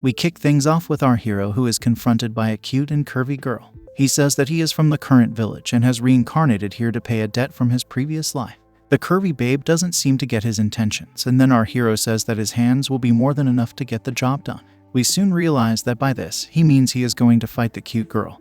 We kick things off with our hero, who is confronted by a cute and curvy girl. He says that he is from the current village and has reincarnated here to pay a debt from his previous life. The curvy babe doesn't seem to get his intentions, and then our hero says that his hands will be more than enough to get the job done. We soon realize that by this, he means he is going to fight the cute girl,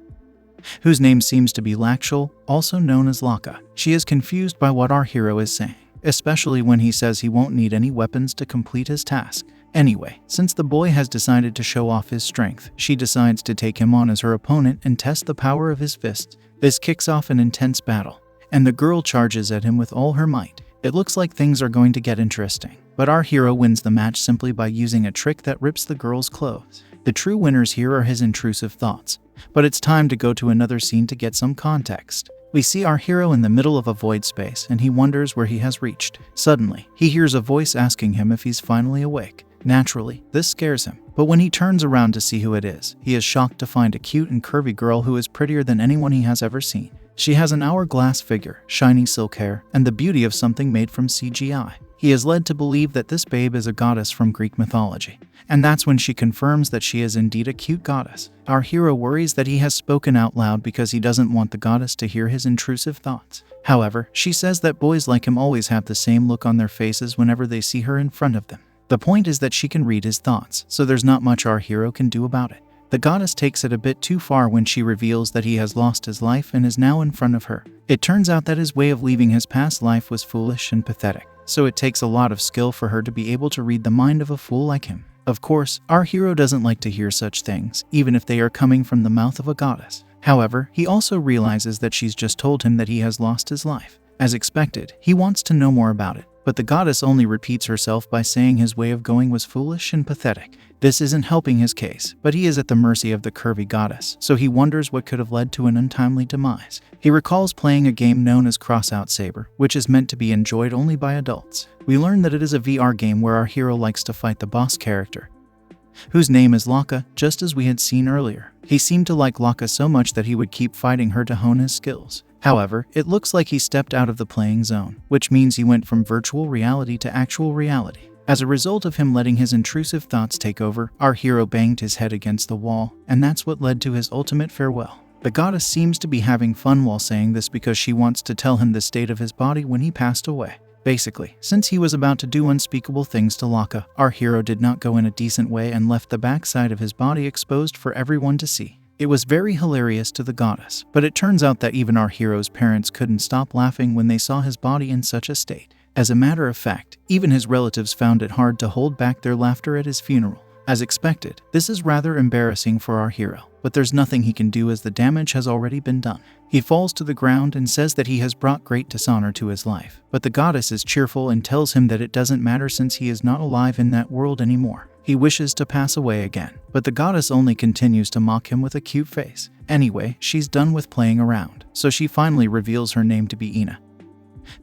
whose name seems to be Lakshal, also known as Laka. She is confused by what our hero is saying, especially when he says he won't need any weapons to complete his task. Anyway, since the boy has decided to show off his strength, she decides to take him on as her opponent and test the power of his fists. This kicks off an intense battle, and the girl charges at him with all her might. It looks like things are going to get interesting, but our hero wins the match simply by using a trick that rips the girl's clothes. The true winners here are his intrusive thoughts, but it's time to go to another scene to get some context. We see our hero in the middle of a void space, and he wonders where he has reached. Suddenly, he hears a voice asking him if he's finally awake. Naturally, this scares him, but when he turns around to see who it is, he is shocked to find a cute and curvy girl who is prettier than anyone he has ever seen. She has an hourglass figure, shiny silk hair, and the beauty of something made from CGI. He is led to believe that this babe is a goddess from Greek mythology, and that's when she confirms that she is indeed a cute goddess. Our hero worries that he has spoken out loud because he doesn't want the goddess to hear his intrusive thoughts. However, she says that boys like him always have the same look on their faces whenever they see her in front of them. The point is that she can read his thoughts, so there's not much our hero can do about it. The goddess takes it a bit too far when she reveals that he has lost his life and is now in front of her. It turns out that his way of leaving his past life was foolish and pathetic, so it takes a lot of skill for her to be able to read the mind of a fool like him. Of course, our hero doesn't like to hear such things, even if they are coming from the mouth of a goddess. However, he also realizes that she's just told him that he has lost his life. As expected, he wants to know more about it, but the goddess only repeats herself by saying his way of going was foolish and pathetic. This isn't helping his case, but he is at the mercy of the curvy goddess, so he wonders what could have led to an untimely demise. He recalls playing a game known as Crossout Saber, which is meant to be enjoyed only by adults. We learn that it is a VR game where our hero likes to fight the boss character, whose name is Laka, just as we had seen earlier. He seemed to like Laka so much that he would keep fighting her to hone his skills. However, it looks like he stepped out of the playing zone, which means he went from virtual reality to actual reality. As a result of him letting his intrusive thoughts take over, our hero banged his head against the wall, and that's what led to his ultimate farewell. The goddess seems to be having fun while saying this because she wants to tell him the state of his body when he passed away. Basically, since he was about to do unspeakable things to Laka, our hero did not go in a decent way and left the backside of his body exposed for everyone to see. It was very hilarious to the goddess, but it turns out that even our hero's parents couldn't stop laughing when they saw his body in such a state. As a matter of fact, even his relatives found it hard to hold back their laughter at his funeral. As expected, this is rather embarrassing for our hero, but there's nothing he can do as the damage has already been done. He falls to the ground and says that he has brought great dishonor to his life, but the goddess is cheerful and tells him that it doesn't matter since he is not alive in that world anymore. He wishes to pass away again, but the goddess only continues to mock him with a cute face. Anyway, she's done with playing around, so she finally reveals her name to be Ina,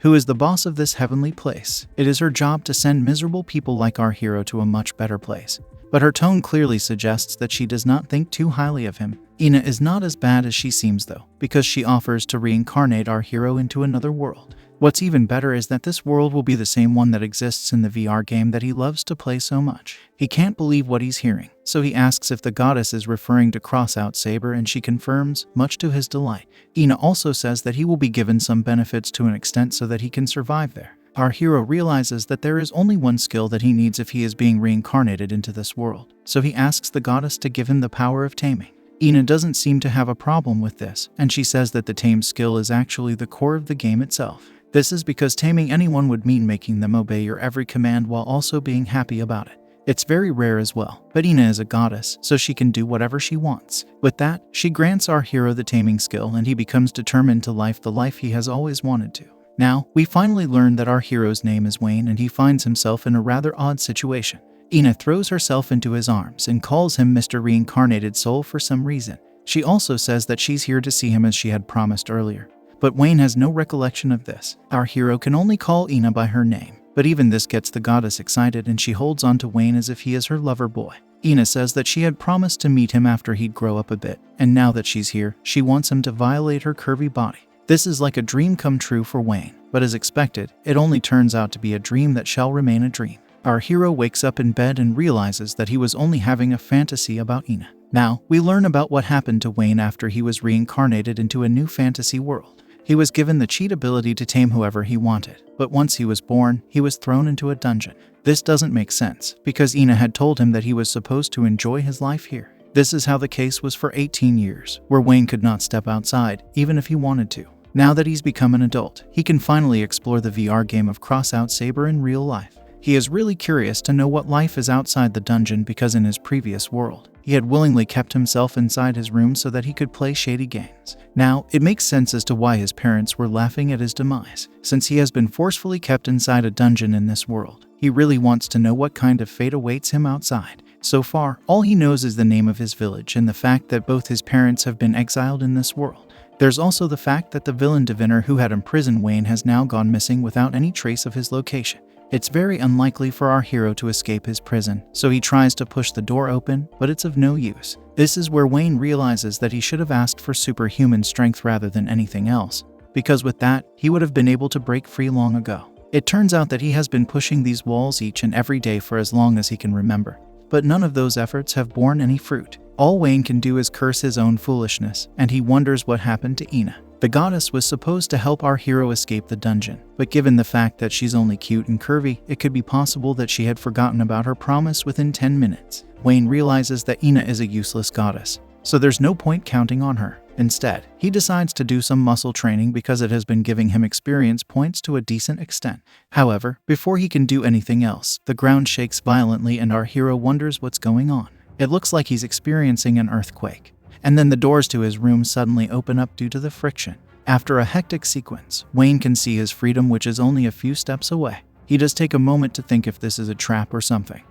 who is the boss of this heavenly place. It is her job to send miserable people like our hero to a much better place, but her tone clearly suggests that she does not think too highly of him. Ina is not as bad as she seems though, because she offers to reincarnate our hero into another world. What's even better is that this world will be the same one that exists in the VR game that he loves to play so much. He can't believe what he's hearing, so he asks if the goddess is referring to Crossout Saber, and she confirms, much to his delight. Ina also says that he will be given some benefits to an extent so that he can survive there. Our hero realizes that there is only one skill that he needs if he is being reincarnated into this world, so he asks the goddess to give him the power of taming. Ina doesn't seem to have a problem with this, and she says that the tame skill is actually the core of the game itself. This is because taming anyone would mean making them obey your every command while also being happy about it. It's very rare as well, but Ina is a goddess, so she can do whatever she wants. With that, she grants our hero the taming skill, and he becomes determined to live the life he has always wanted to. Now, we finally learn that our hero's name is Wayne, and he finds himself in a rather odd situation. Ina throws herself into his arms and calls him Mr. Reincarnated Soul for some reason. She also says that she's here to see him as she had promised earlier. But Wayne has no recollection of this. Our hero can only call Ina by her name, but even this gets the goddess excited, and she holds on to Wayne as if he is her lover boy. Ina says that she had promised to meet him after he'd grow up a bit, and now that she's here, she wants him to violate her curvy body. This is like a dream come true for Wayne, but as expected, it only turns out to be a dream that shall remain a dream. Our hero wakes up in bed and realizes that he was only having a fantasy about Ina. Now, we learn about what happened to Wayne after he was reincarnated into a new fantasy world. He was given the cheat ability to tame whoever he wanted, but once he was born, he was thrown into a dungeon. This doesn't make sense, because Ina had told him that he was supposed to enjoy his life here. This is how the case was for 18 years, where Wayne could not step outside, even if he wanted to. Now that he's become an adult, he can finally explore the VR game of Crossout Saber in real life. He is really curious to know what life is outside the dungeon because in his previous world, he had willingly kept himself inside his room so that he could play shady games. Now, it makes sense as to why his parents were laughing at his demise. Since he has been forcefully kept inside a dungeon in this world, he really wants to know what kind of fate awaits him outside. So far, all he knows is the name of his village and the fact that both his parents have been exiled in this world. There's also the fact that the villain diviner who had imprisoned Wayne has now gone missing without any trace of his location. It's very unlikely for our hero to escape his prison, so he tries to push the door open, but it's of no use. This is where Wayne realizes that he should have asked for superhuman strength rather than anything else, because with that, he would have been able to break free long ago. It turns out that he has been pushing these walls each and every day for as long as he can remember, but none of those efforts have borne any fruit. All Wayne can do is curse his own foolishness, and he wonders what happened to Ina. The goddess was supposed to help our hero escape the dungeon, but given the fact that she's only cute and curvy, it could be possible that she had forgotten about her promise within 10 minutes. Wayne realizes that Ina is a useless goddess, so there's no point counting on her. Instead, he decides to do some muscle training because it has been giving him experience points to a decent extent. However, before he can do anything else, the ground shakes violently and our hero wonders what's going on. It looks like he's experiencing an earthquake. And then the doors to his room suddenly open up due to the friction. After a hectic sequence, Wayne can see his freedom, which is only a few steps away. He does take a moment to think if this is a trap or something,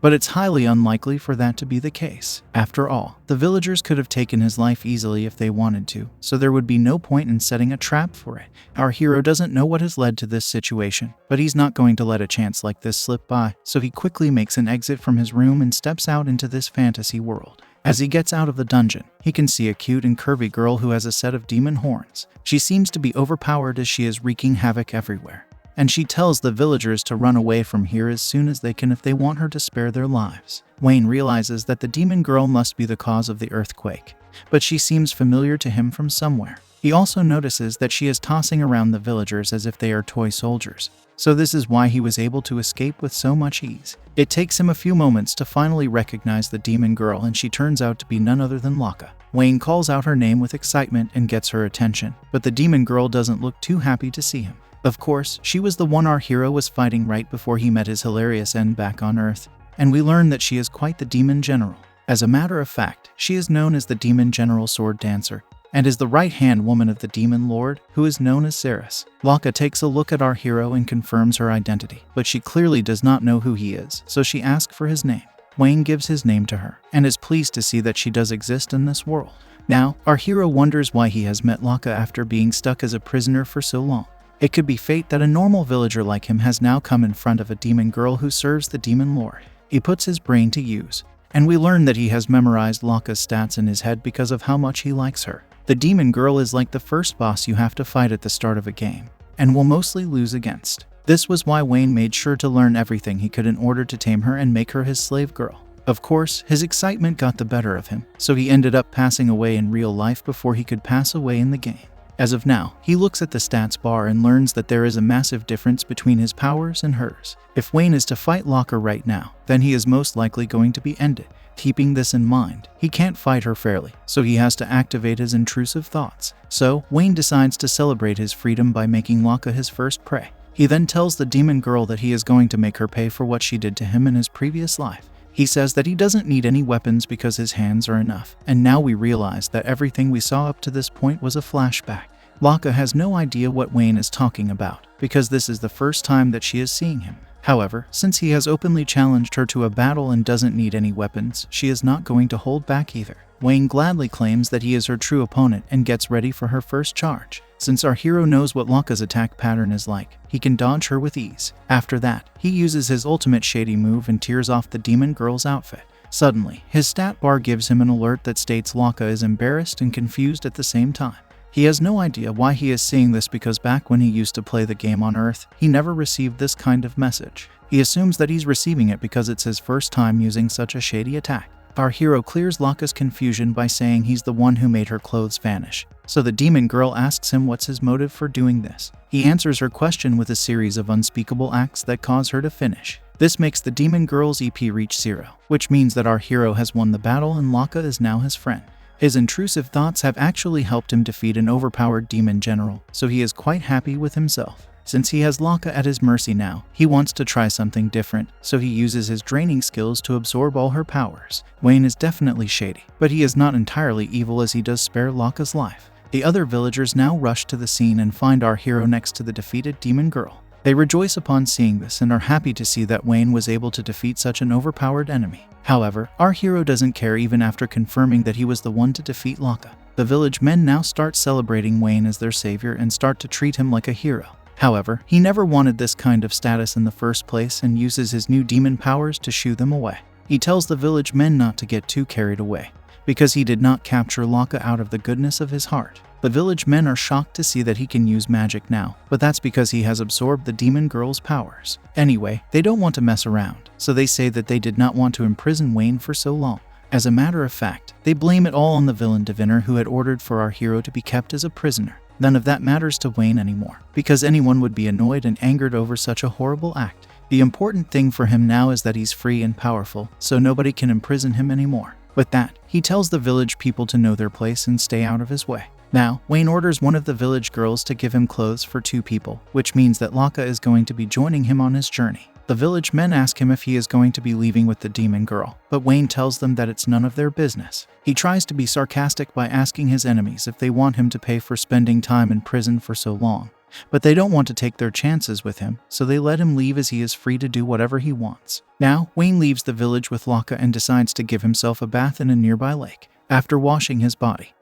but it's highly unlikely for that to be the case. After all, the villagers could have taken his life easily if they wanted to, so there would be no point in setting a trap for it. Our hero doesn't know what has led to this situation, but he's not going to let a chance like this slip by, so he quickly makes an exit from his room and steps out into this fantasy world. As he gets out of the dungeon, he can see a cute and curvy girl who has a set of demon horns. She seems to be overpowered as she is wreaking havoc everywhere, and she tells the villagers to run away from here as soon as they can if they want her to spare their lives. Wayne realizes that the demon girl must be the cause of the earthquake, but she seems familiar to him from somewhere. He also notices that she is tossing around the villagers as if they are toy soldiers, so this is why he was able to escape with so much ease. It takes him a few moments to finally recognize the demon girl, and she turns out to be none other than Lakshal. Wayne calls out her name with excitement and gets her attention, but the demon girl doesn't look too happy to see him. Of course, she was the one our hero was fighting right before he met his hilarious end back on Earth, and we learn that she is quite the demon general. As a matter of fact, she is known as the demon general sword dancer, and is the right-hand woman of the demon lord, who is known as Ceres. Lakshal takes a look at our hero and confirms her identity, but she clearly does not know who he is, so she asks for his name. Wayne gives his name to her, and is pleased to see that she does exist in this world. Now, our hero wonders why he has met Lakshal after being stuck as a prisoner for so long. It could be fate that a normal villager like him has now come in front of a demon girl who serves the demon lord. He puts his brain to use, and we learn that he has memorized Lakshal's stats in his head because of how much he likes her. The demon girl is like the first boss you have to fight at the start of a game, and will mostly lose against. This was why Wayne made sure to learn everything he could in order to tame her and make her his slave girl. Of course, his excitement got the better of him, so he ended up passing away in real life before he could pass away in the game. As of now, he looks at the stats bar and learns that there is a massive difference between his powers and hers. If Wayne is to fight Lakshal right now, then he is most likely going to be ended. Keeping this in mind, he can't fight her fairly, so he has to activate his intrusive thoughts. So, Wayne decides to celebrate his freedom by making Lakshal his first prey. He then tells the demon girl that he is going to make her pay for what she did to him in his previous life. He says that he doesn't need any weapons because his hands are enough, and now we realize that everything we saw up to this point was a flashback. Lakshal has no idea what Wayne is talking about, because this is the first time that she is seeing him. However, since he has openly challenged her to a battle and doesn't need any weapons, she is not going to hold back either. Wayne gladly claims that he is her true opponent and gets ready for her first charge. Since our hero knows what Lakshal's attack pattern is like, he can dodge her with ease. After that, he uses his ultimate shady move and tears off the demon girl's outfit. Suddenly, his stat bar gives him an alert that states Lakshal is embarrassed and confused at the same time. He has no idea why he is seeing this because back when he used to play the game on Earth, he never received this kind of message. He assumes that he's receiving it because it's his first time using such a shady attack. Our hero clears Laka's confusion by saying he's the one who made her clothes vanish. So the demon girl asks him what's his motive for doing this. He answers her question with a series of unspeakable acts that cause her to finish. This makes the demon girl's EP reach 0, which means that our hero has won the battle and Laka is now his friend. His intrusive thoughts have actually helped him defeat an overpowered demon general, so he is quite happy with himself. Since he has Laka at his mercy now, he wants to try something different, so he uses his draining skills to absorb all her powers. Wayne is definitely shady, but he is not entirely evil as he does spare Laka's life. The other villagers now rush to the scene and find our hero next to the defeated demon girl. They rejoice upon seeing this and are happy to see that Wayne was able to defeat such an overpowered enemy. However, our hero doesn't care even after confirming that he was the one to defeat Laka. The village men now start celebrating Wayne as their savior and start to treat him like a hero. However, he never wanted this kind of status in the first place and uses his new demon powers to shoo them away. He tells the village men not to get too carried away, because he did not capture Laka out of the goodness of his heart. The village men are shocked to see that he can use magic now, but that's because he has absorbed the demon girl's powers. Anyway, they don't want to mess around, so they say that they did not want to imprison Wayne for so long. As a matter of fact, they blame it all on the villain diviner who had ordered for our hero to be kept as a prisoner. None of that matters to Wayne anymore, because anyone would be annoyed and angered over such a horrible act. The important thing for him now is that he's free and powerful, so nobody can imprison him anymore. With that, he tells the village people to know their place and stay out of his way. Now, Wayne orders one of the village girls to give him clothes for 2 people, which means that Laka is going to be joining him on his journey. The village men ask him if he is going to be leaving with the demon girl, but Wayne tells them that it's none of their business. He tries to be sarcastic by asking his enemies if they want him to pay for spending time in prison for so long, but they don't want to take their chances with him, so they let him leave as he is free to do whatever he wants. Now, Wayne leaves the village with Laka and decides to give himself a bath in a nearby lake. After washing his body,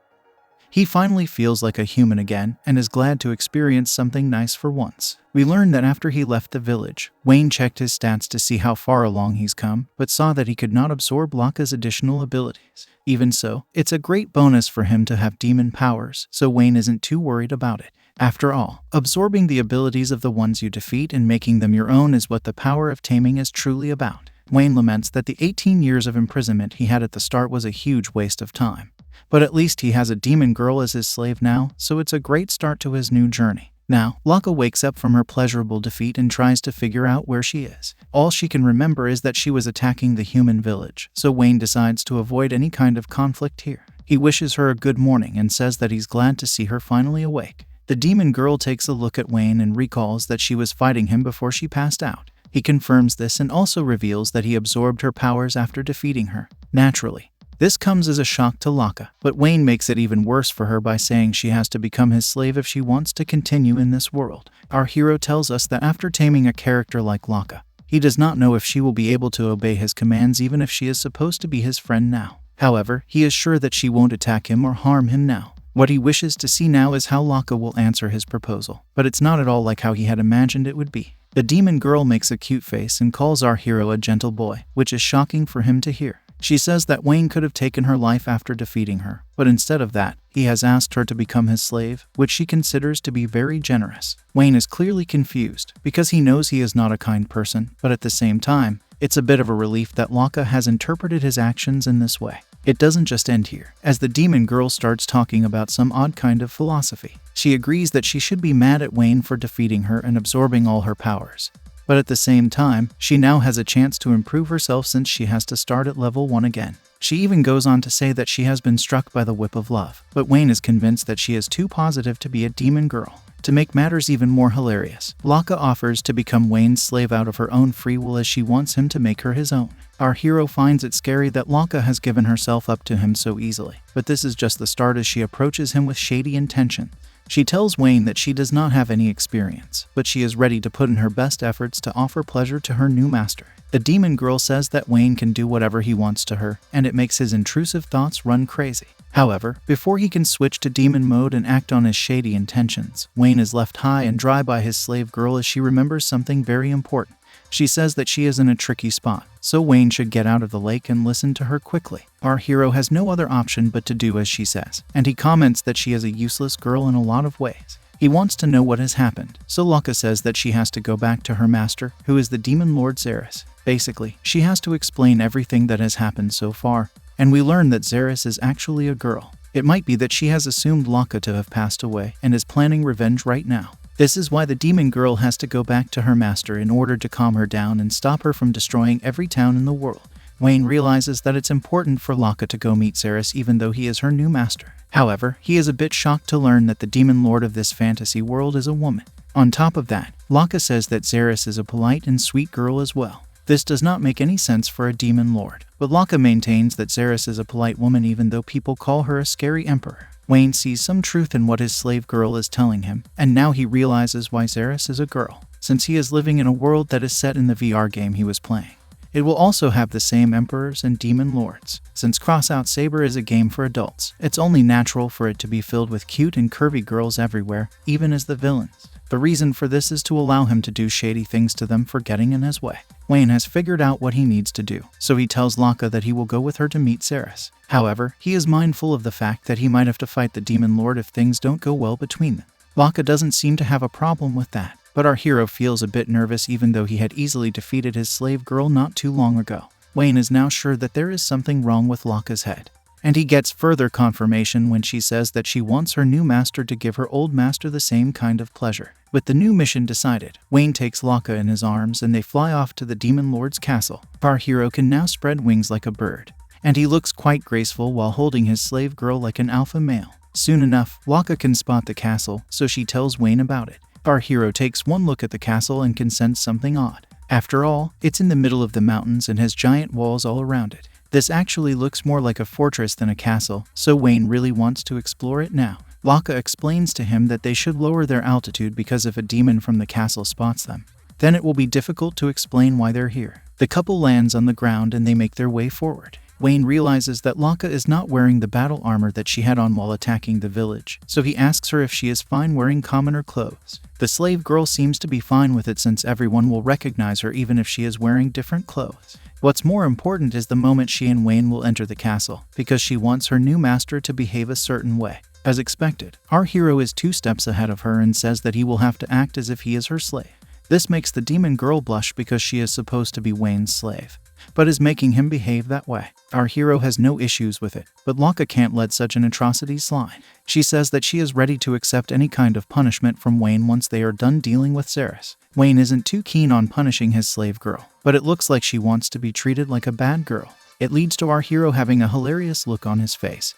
he finally feels like a human again and is glad to experience something nice for once. We learn that after he left the village, Wayne checked his stats to see how far along he's come, but saw that he could not absorb Laka's additional abilities. Even so, it's a great bonus for him to have demon powers, so Wayne isn't too worried about it. After all, absorbing the abilities of the ones you defeat and making them your own is what the power of taming is truly about. Wayne laments that the 18 years of imprisonment he had at the start was a huge waste of time. But at least he has a demon girl as his slave now, so it's a great start to his new journey. Now, Laka wakes up from her pleasurable defeat and tries to figure out where she is. All she can remember is that she was attacking the human village, so Wayne decides to avoid any kind of conflict here. He wishes her a good morning and says that he's glad to see her finally awake. The demon girl takes a look at Wayne and recalls that she was fighting him before she passed out. He confirms this and also reveals that he absorbed her powers after defeating her. Naturally, this comes as a shock to Laka, but Wayne makes it even worse for her by saying she has to become his slave if she wants to continue in this world. Our hero tells us that after taming a character like Laka, he does not know if she will be able to obey his commands even if she is supposed to be his friend now. However, he is sure that she won't attack him or harm him now. What he wishes to see now is how Laka will answer his proposal, but it's not at all like how he had imagined it would be. The demon girl makes a cute face and calls our hero a gentle boy, which is shocking for him to hear. She says that Wayne could have taken her life after defeating her, but instead of that, he has asked her to become his slave, which she considers to be very generous. Wayne is clearly confused, because he knows he is not a kind person, but at the same time, it's a bit of a relief that Laka has interpreted his actions in this way. It doesn't just end here, as the demon girl starts talking about some odd kind of philosophy. She agrees that she should be mad at Wayne for defeating her and absorbing all her powers. But at the same time, she now has a chance to improve herself since she has to start at level 1 again. She even goes on to say that she has been struck by the whip of love, but Wayne is convinced that she is too positive to be a demon girl. To make matters even more hilarious, Laka offers to become Wayne's slave out of her own free will as she wants him to make her his own. Our hero finds it scary that Laka has given herself up to him so easily, but this is just the start as she approaches him with shady intention. She tells Wayne that she does not have any experience, but she is ready to put in her best efforts to offer pleasure to her new master. The demon girl says that Wayne can do whatever he wants to her, and it makes his intrusive thoughts run crazy. However, before he can switch to demon mode and act on his shady intentions, Wayne is left high and dry by his slave girl as she remembers something very important. She says that she is in a tricky spot, so Wayne should get out of the lake and listen to her quickly. Our hero has no other option but to do as she says, and he comments that she is a useless girl in a lot of ways. He wants to know what has happened, so Lakshal says that she has to go back to her master, who is the demon lord Xeris. Basically, she has to explain everything that has happened so far, and we learn that Xeris is actually a girl. It might be that she has assumed Lakshal to have passed away and is planning revenge right now. This is why the demon girl has to go back to her master in order to calm her down and stop her from destroying every town in the world. Wayne realizes that it's important for Lakshal to go meet Xeris even though he is her new master. However, he is a bit shocked to learn that the demon lord of this fantasy world is a woman. On top of that, Lakshal says that Xeris is a polite and sweet girl as well. This does not make any sense for a demon lord, but Lakshal maintains that Xeris is a polite woman even though people call her a scary emperor. Wayne sees some truth in what his slave girl is telling him, and now he realizes why Xeris is a girl, since he is living in a world that is set in the VR game he was playing. It will also have the same emperors and demon lords. Since Crossout Saber is a game for adults, it's only natural for it to be filled with cute and curvy girls everywhere, even as the villains. The reason for this is to allow him to do shady things to them for getting in his way. Wayne has figured out what he needs to do, so he tells Lakshal that he will go with her to meet Xeris. However, he is mindful of the fact that he might have to fight the demon lord if things don't go well between them. Lakshal doesn't seem to have a problem with that, but our hero feels a bit nervous even though he had easily defeated his slave girl not too long ago. Wayne is now sure that there is something wrong with Lakshal's head, and he gets further confirmation when she says that she wants her new master to give her old master the same kind of pleasure. With the new mission decided, Wayne takes Lakshal in his arms and they fly off to the demon lord's castle. Our hero can now spread wings like a bird, and he looks quite graceful while holding his slave girl like an alpha male. Soon enough, Lakshal can spot the castle, so she tells Wayne about it. Our hero takes one look at the castle and can sense something odd. After all, it's in the middle of the mountains and has giant walls all around it. This actually looks more like a fortress than a castle, so Wayne really wants to explore it now. Lakshal explains to him that they should lower their altitude because if a demon from the castle spots them, then it will be difficult to explain why they're here. The couple lands on the ground and they make their way forward. Wayne realizes that Lakshal is not wearing the battle armor that she had on while attacking the village, so he asks her if she is fine wearing commoner clothes. The slave girl seems to be fine with it since everyone will recognize her even if she is wearing different clothes. What's more important is the moment she and Wayne will enter the castle, because she wants her new master to behave a certain way. As expected, our hero is 2 steps ahead of her and says that he will have to act as if he is her slave. This makes the demon girl blush because she is supposed to be Wayne's slave, but is making him behave that way. Our hero has no issues with it, but Lakshal can't let such an atrocity slide. She says that she is ready to accept any kind of punishment from Wayne once they are done dealing with Xeris. Wayne isn't too keen on punishing his slave girl, but it looks like she wants to be treated like a bad girl. It leads to our hero having a hilarious look on his face.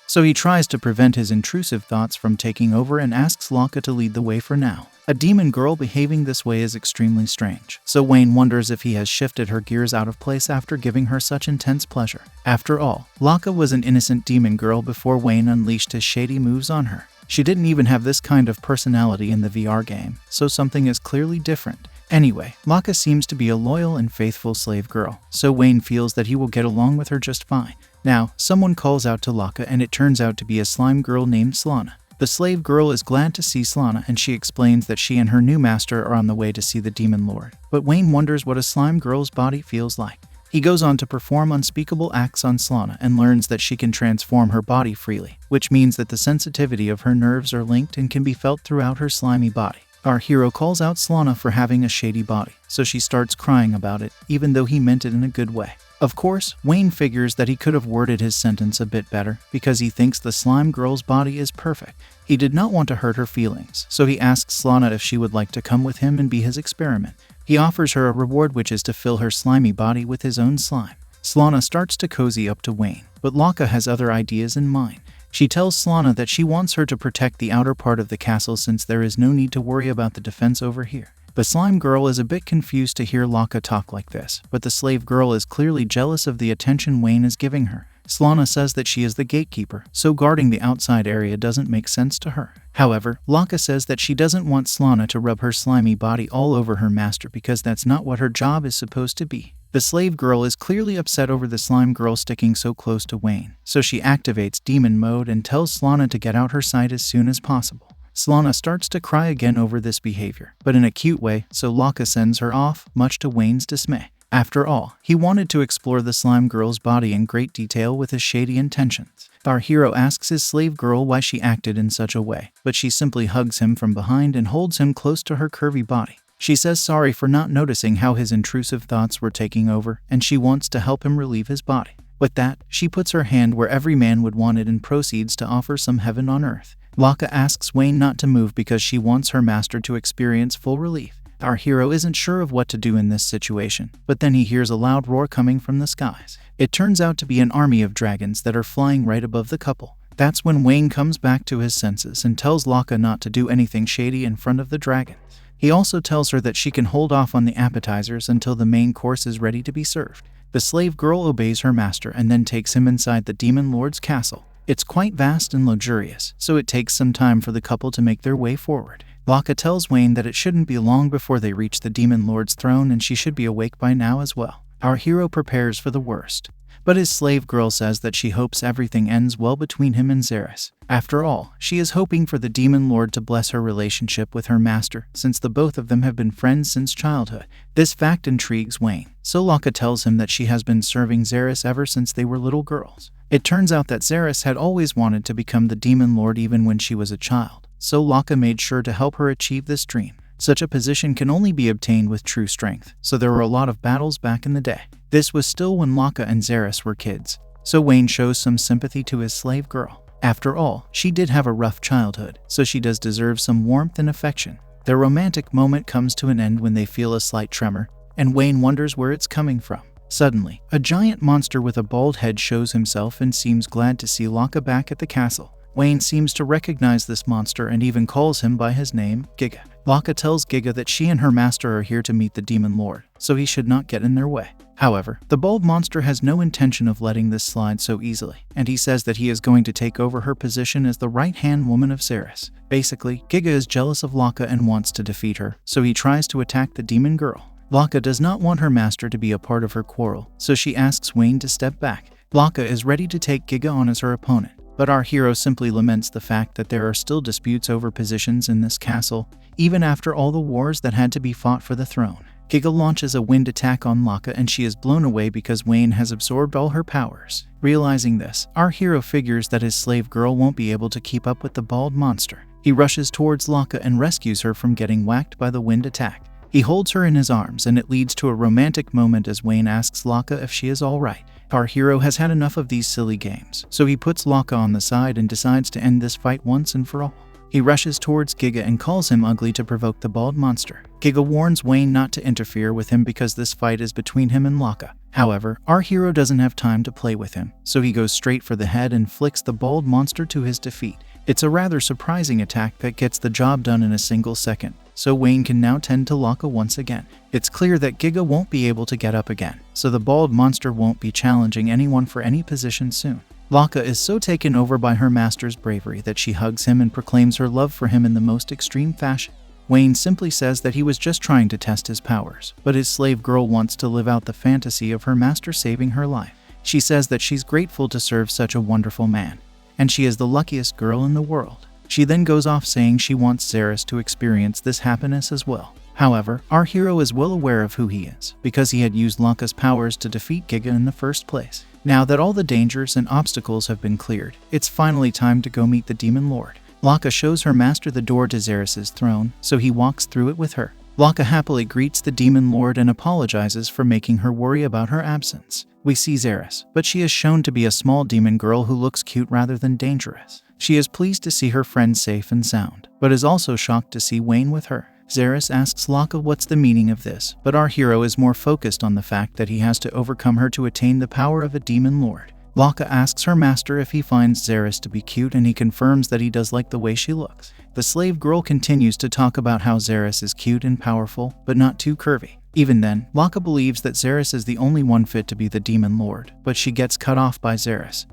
So he tries to prevent his intrusive thoughts from taking over and asks Lakshal to lead the way for now. A demon girl behaving this way is extremely strange, so Wayne wonders if he has shifted her gears out of place after giving her such intense pleasure. After all, Lakshal was an innocent demon girl before Wayne unleashed his shady moves on her. She didn't even have this kind of personality in the VR game, so something is clearly different. Anyway, Lakshal seems to be a loyal and faithful slave girl, so Wayne feels that he will get along with her just fine. Now, someone calls out to Lakshal and it turns out to be a slime girl named Slana. The slave girl is glad to see Slana and she explains that she and her new master are on the way to see the demon lord. But Wayne wonders what a slime girl's body feels like. He goes on to perform unspeakable acts on Slana and learns that she can transform her body freely, which means that the sensitivity of her nerves are linked and can be felt throughout her slimy body. Our hero calls out Slana for having a shady body, so she starts crying about it, even though he meant it in a good way. Of course, Wayne figures that he could have worded his sentence a bit better because he thinks the slime girl's body is perfect. He did not want to hurt her feelings, so he asks Slana if she would like to come with him and be his experiment. He offers her a reward, which is to fill her slimy body with his own slime. Slana starts to cozy up to Wayne, but Lakshal has other ideas in mind. She tells Slana that she wants her to protect the outer part of the castle since there is no need to worry about the defense over here. The slime girl is a bit confused to hear Lakshal talk like this, but the slave girl is clearly jealous of the attention Wayne is giving her. Slana says that she is the gatekeeper, so guarding the outside area doesn't make sense to her. However, Lakshal says that she doesn't want Slana to rub her slimy body all over her master because that's not what her job is supposed to be. The slave girl is clearly upset over the slime girl sticking so close to Wayne, so she activates demon mode and tells Slana to get out her sight as soon as possible. Slana starts to cry again over this behavior, but in a cute way, so Laka sends her off, much to Wayne's dismay. After all, he wanted to explore the slime girl's body in great detail with his shady intentions. Our hero asks his slave girl why she acted in such a way, but she simply hugs him from behind and holds him close to her curvy body. She says sorry for not noticing how his intrusive thoughts were taking over, and she wants to help him relieve his body. With that, she puts her hand where every man would want it and proceeds to offer some heaven on earth. Laka asks Wayne not to move because she wants her master to experience full relief. Our hero isn't sure of what to do in this situation, but then he hears a loud roar coming from the skies. It turns out to be an army of dragons that are flying right above the couple. That's when Wayne comes back to his senses and tells Laka not to do anything shady in front of the dragons. He also tells her that she can hold off on the appetizers until the main course is ready to be served. The slave girl obeys her master and then takes him inside the demon lord's castle. It's quite vast and luxurious, so it takes some time for the couple to make their way forward. Laka tells Wayne that it shouldn't be long before they reach the demon lord's throne and she should be awake by now as well. Our hero prepares for the worst, but his slave girl says that she hopes everything ends well between him and Xeris. After all, she is hoping for the demon lord to bless her relationship with her master, since the both of them have been friends since childhood. This fact intrigues Wayne, so Laka tells him that she has been serving Xeris ever since they were little girls. It turns out that Xeris had always wanted to become the demon lord even when she was a child, so Laka made sure to help her achieve this dream. Such a position can only be obtained with true strength, so there were a lot of battles back in the day. This was still when Laka and Xeris were kids, so Wayne shows some sympathy to his slave girl. After all, she did have a rough childhood, so she does deserve some warmth and affection. Their romantic moment comes to an end when they feel a slight tremor, and Wayne wonders where it's coming from. Suddenly, a giant monster with a bald head shows himself and seems glad to see Laka back at the castle. Wayne seems to recognize this monster and even calls him by his name, Giga. Laka tells Giga that she and her master are here to meet the demon lord, so he should not get in their way. However, the bald monster has no intention of letting this slide so easily, and he says that he is going to take over her position as the right-hand woman of Xeris. Basically, Giga is jealous of Laka and wants to defeat her, so he tries to attack the demon girl. Laka does not want her master to be a part of her quarrel, so she asks Wayne to step back. Laka is ready to take Giga on as her opponent, but our hero simply laments the fact that there are still disputes over positions in this castle, even after all the wars that had to be fought for the throne. Giga launches a wind attack on Laka and she is blown away because Wayne has absorbed all her powers. Realizing this, our hero figures that his slave girl won't be able to keep up with the bald monster. He rushes towards Laka and rescues her from getting whacked by the wind attack. He holds her in his arms and it leads to a romantic moment as Wayne asks Laka if she is alright. Our hero has had enough of these silly games, so he puts Laka on the side and decides to end this fight once and for all. He rushes towards Giga and calls him ugly to provoke the bald monster. Giga warns Wayne not to interfere with him because this fight is between him and Laka. However, our hero doesn't have time to play with him, so he goes straight for the head and flicks the bald monster to his defeat. It's a rather surprising attack that gets the job done in a single second, so Wayne can now tend to Laka once again. It's clear that Giga won't be able to get up again, so the bald monster won't be challenging anyone for any position soon. Laka is so taken over by her master's bravery that she hugs him and proclaims her love for him in the most extreme fashion. Wayne simply says that he was just trying to test his powers, but his slave girl wants to live out the fantasy of her master saving her life. She says that she's grateful to serve such a wonderful man, and she is the luckiest girl in the world. She then goes off saying she wants Xeris to experience this happiness as well. However, our hero is well aware of who he is, because he had used Laka's powers to defeat Giga in the first place. Now that all the dangers and obstacles have been cleared, it's finally time to go meet the demon lord. Laka shows her master the door to Xeris' throne, so he walks through it with her. Laka happily greets the demon lord and apologizes for making her worry about her absence. We see Xeris, but she is shown to be a small demon girl who looks cute rather than dangerous. She is pleased to see her friend safe and sound, but is also shocked to see Wayne with her. Xeris asks Laka what's the meaning of this, but our hero is more focused on the fact that he has to overcome her to attain the power of a demon lord. Laka asks her master if he finds Xeris to be cute and he confirms that he does like the way she looks. The slave girl continues to talk about how Xeris is cute and powerful, but not too curvy. Even then, Laka believes that Xeris is the only one fit to be the demon lord, but she gets cut off by Xeris,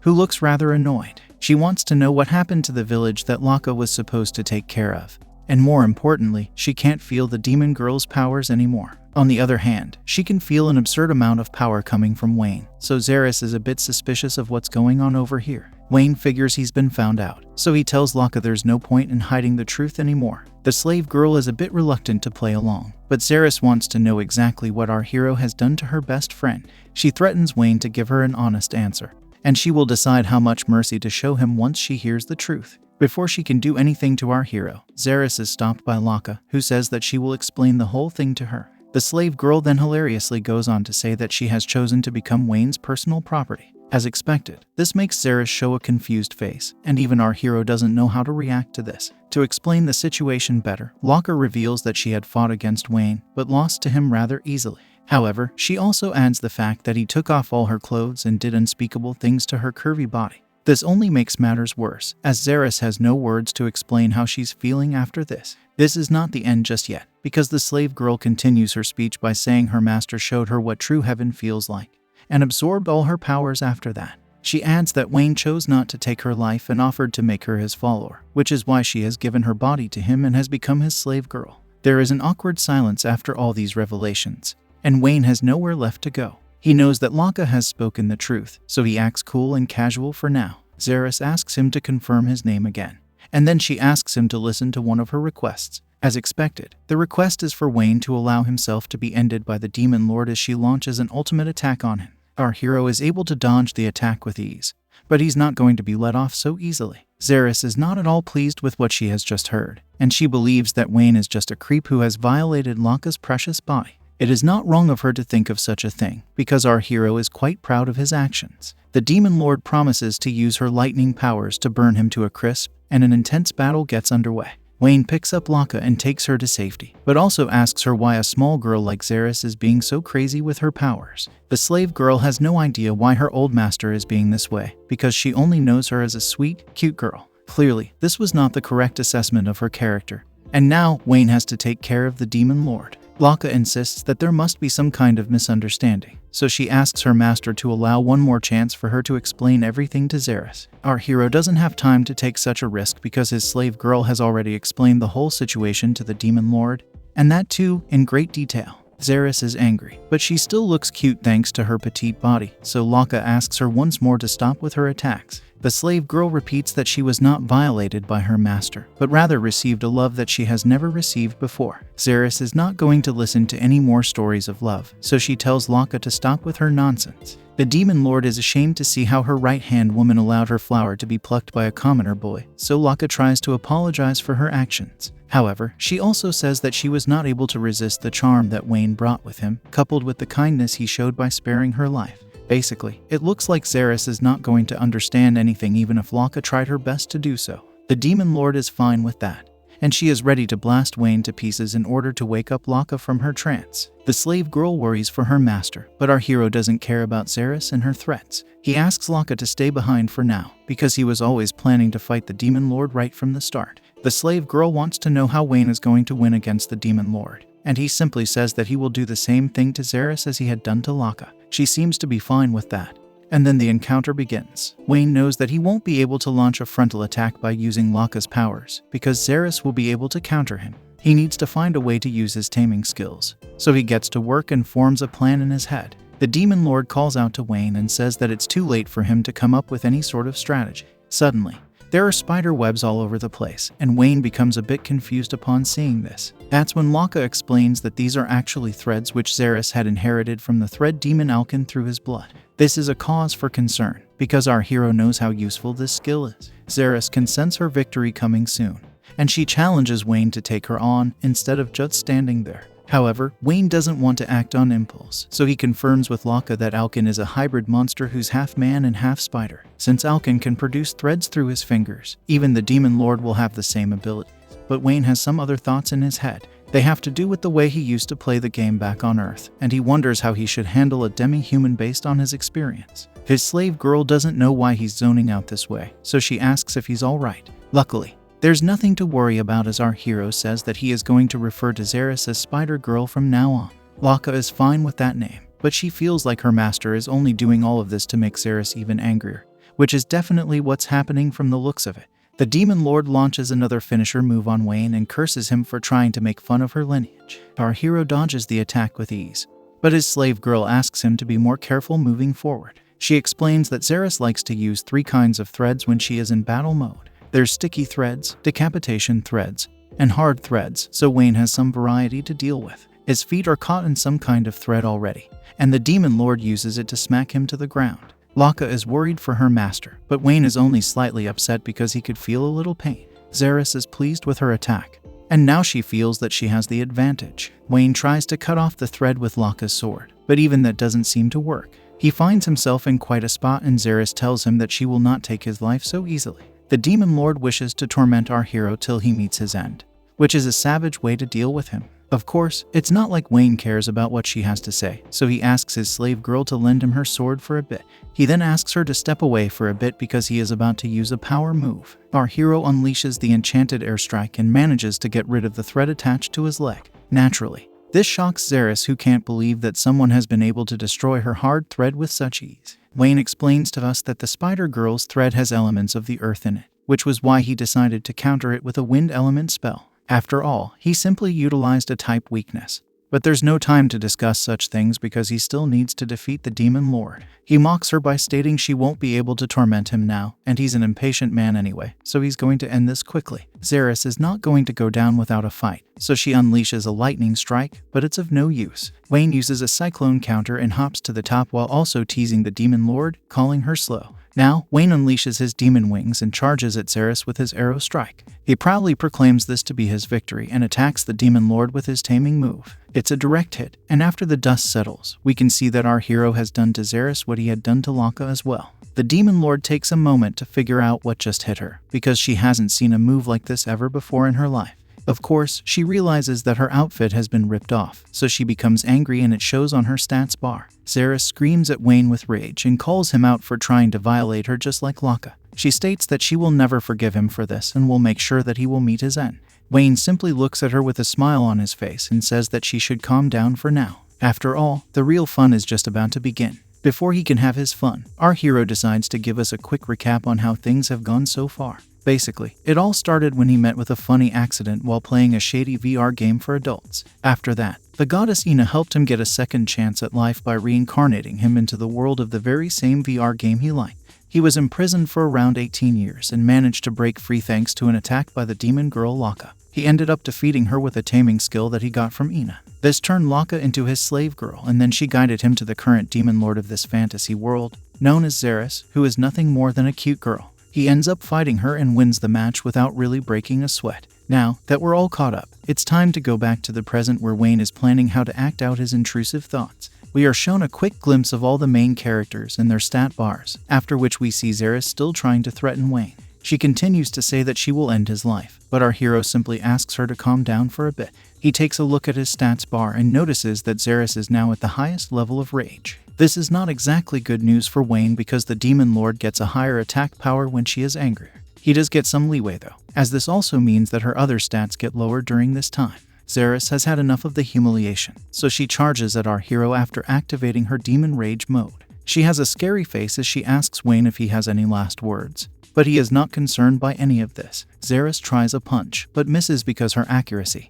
who looks rather annoyed. She wants to know what happened to the village that Laka was supposed to take care of. And more importantly, she can't feel the demon girl's powers anymore. On the other hand, she can feel an absurd amount of power coming from Wayne, so Xeris is a bit suspicious of what's going on over here. Wayne figures he's been found out, so he tells Locke there's no point in hiding the truth anymore. The slave girl is a bit reluctant to play along, but Zeres wants to know exactly what our hero has done to her best friend. She threatens Wayne to give her an honest answer, and she will decide how much mercy to show him once she hears the truth. Before she can do anything to our hero, Zeres is stopped by Locke, who says that she will explain the whole thing to her. The slave girl then hilariously goes on to say that she has chosen to become Wayne's personal property. As expected, this makes Zeres show a confused face, and even our hero doesn't know how to react to this. To explain the situation better, Locke reveals that she had fought against Wayne, but lost to him rather easily. However, she also adds the fact that he took off all her clothes and did unspeakable things to her curvy body. This only makes matters worse, as Zeres has no words to explain how she's feeling after this. This is not the end just yet, because the slave girl continues her speech by saying her master showed her what true heaven feels like, and absorbed all her powers after that. She adds that Wayne chose not to take her life and offered to make her his follower, which is why she has given her body to him and has become his slave girl. There is an awkward silence after all these revelations, and Wayne has nowhere left to go. He knows that Locke has spoken the truth, so he acts cool and casual for now. Zeres asks him to confirm his name again, and then she asks him to listen to one of her requests. As expected, the request is for Wayne to allow himself to be ended by the Demon Lord as she launches an ultimate attack on him. Our hero is able to dodge the attack with ease, but he's not going to be let off so easily. Zeres is not at all pleased with what she has just heard, and she believes that Wayne is just a creep who has violated Locke's precious body. It is not wrong of her to think of such a thing, because our hero is quite proud of his actions. The Demon Lord promises to use her lightning powers to burn him to a crisp, and an intense battle gets underway. Wayne picks up Locke and takes her to safety, but also asks her why a small girl like Zeres is being so crazy with her powers. The slave girl has no idea why her old master is being this way, because she only knows her as a sweet, cute girl. Clearly, this was not the correct assessment of her character, and now Wayne has to take care of the Demon Lord. Locke insists that there must be some kind of misunderstanding, so she asks her master to allow one more chance for her to explain everything to Zeres. Our hero doesn't have time to take such a risk because his slave girl has already explained the whole situation to the Demon Lord, and that too, in great detail. Zeres is angry, but she still looks cute thanks to her petite body, so Locke asks her once more to stop with her attacks. The slave girl repeats that she was not violated by her master, but rather received a love that she has never received before. Zeres is not going to listen to any more stories of love, so she tells Locke to stop with her nonsense. The Demon Lord is ashamed to see how her right-hand woman allowed her flower to be plucked by a commoner boy, so Locke tries to apologize for her actions. However, she also says that she was not able to resist the charm that Wayne brought with him, coupled with the kindness he showed by sparing her life. Basically, it looks like Zeres is not going to understand anything even if Locke tried her best to do so. The Demon Lord is fine with that, and she is ready to blast Wayne to pieces in order to wake up Locke from her trance. The slave girl worries for her master, but our hero doesn't care about Zeres and her threats. He asks Locke to stay behind for now, because he was always planning to fight the Demon Lord right from the start. The slave girl wants to know how Wayne is going to win against the Demon Lord, and he simply says that he will do the same thing to Zeres as he had done to Locke. She seems to be fine with that. And then the encounter begins. Wayne knows that he won't be able to launch a frontal attack by using Locke's powers, because Zeres will be able to counter him. He needs to find a way to use his taming skills, so he gets to work and forms a plan in his head. The Demon Lord calls out to Wayne and says that it's too late for him to come up with any sort of strategy. Suddenly, there are spider webs all over the place, and Wayne becomes a bit confused upon seeing this. That's when Locke explains that these are actually threads which Zeres had inherited from the thread demon Alkin through his blood. This is a cause for concern, because our hero knows how useful this skill is. Zeres can sense her victory coming soon, and she challenges Wayne to take her on instead of just standing there. However, Wayne doesn't want to act on impulse, so he confirms with Locke that Alkin is a hybrid monster who's half man and half spider. Since Alkin can produce threads through his fingers, even the Demon Lord will have the same ability. But Wayne has some other thoughts in his head. They have to do with the way he used to play the game back on Earth, and he wonders how he should handle a demi-human based on his experience. His slave girl doesn't know why he's zoning out this way, so she asks if he's alright. Luckily, there's nothing to worry about as our hero says that he is going to refer to Zeres as Spider Girl from now on. Locke is fine with that name, but she feels like her master is only doing all of this to make Zeres even angrier, which is definitely what's happening from the looks of it. The Demon Lord launches another finisher move on Wayne and curses him for trying to make fun of her lineage. Our hero dodges the attack with ease, but his slave girl asks him to be more careful moving forward. She explains that Zeres likes to use 3 kinds of threads when she is in battle mode. There's sticky threads, decapitation threads, and hard threads, so Wayne has some variety to deal with. His feet are caught in some kind of thread already, and the demon lord uses it to smack him to the ground. Laka is worried for her master, but Wayne is only slightly upset because he could feel a little pain. Zeres is pleased with her attack, and now she feels that she has the advantage. Wayne tries to cut off the thread with Laka's sword, but even that doesn't seem to work. He finds himself in quite a spot, and Zeres tells him that she will not take his life so easily. The demon lord wishes to torment our hero till he meets his end, which is a savage way to deal with him. Of course, it's not like Wayne cares about what she has to say, so he asks his slave girl to lend him her sword for a bit. He then asks her to step away for a bit because he is about to use a power move. Our hero unleashes the enchanted airstrike and manages to get rid of the thread attached to his leg. Naturally, this shocks Zeres, who can't believe that someone has been able to destroy her hard thread with such ease. Wayne explains to us that the spider girl's thread has elements of the earth in it, which was why he decided to counter it with a wind element spell. After all, he simply utilized a type weakness. But there's no time to discuss such things because he still needs to defeat the demon lord. He mocks her by stating she won't be able to torment him now, and he's an impatient man anyway, so he's going to end this quickly. Zeres is not going to go down without a fight, so she unleashes a lightning strike, but it's of no use. Wayne uses a cyclone counter and hops to the top while also teasing the demon lord, calling her slow. Now, Wayne unleashes his demon wings and charges at Zeres with his arrow strike. He proudly proclaims this to be his victory and attacks the demon lord with his taming move. It's a direct hit, and after the dust settles, we can see that our hero has done to Zeres what he had done to Laka as well. The demon lord takes a moment to figure out what just hit her, because she hasn't seen a move like this ever before in her life. Of course, she realizes that her outfit has been ripped off, so she becomes angry and it shows on her stats bar. Zeres screams at Wayne with rage and calls him out for trying to violate her just like Laka. She states that she will never forgive him for this and will make sure that he will meet his end. Wayne simply looks at her with a smile on his face and says that she should calm down for now. After all, the real fun is just about to begin. Before he can have his fun, our hero decides to give us a quick recap on how things have gone so far. Basically, it all started when he met with a funny accident while playing a shady VR game for adults. After that, the goddess Ina helped him get a second chance at life by reincarnating him into the world of the very same VR game he liked. He was imprisoned for around 18 years and managed to break free thanks to an attack by the demon girl Laka. He ended up defeating her with a taming skill that he got from Ina. This turned Laka into his slave girl, and then she guided him to the current demon lord of this fantasy world, known as Zeres, who is nothing more than a cute girl. He ends up fighting her and wins the match without really breaking a sweat. Now that we're all caught up, it's time to go back to the present where Wayne is planning how to act out his intrusive thoughts. We are shown a quick glimpse of all the main characters and their stat bars, after which we see Zeres still trying to threaten Wayne. She continues to say that she will end his life, but our hero simply asks her to calm down for a bit. He takes a look at his stats bar and notices that Zeres is now at the highest level of rage. This is not exactly good news for Wayne because the demon lord gets a higher attack power when she is angrier. He does get some leeway though, as this also means that her other stats get lower during this time. Zeres has had enough of the humiliation, so she charges at our hero after activating her demon rage mode. She has a scary face as she asks Wayne if he has any last words, but he is not concerned by any of this. Zeres tries a punch, but misses because her accuracy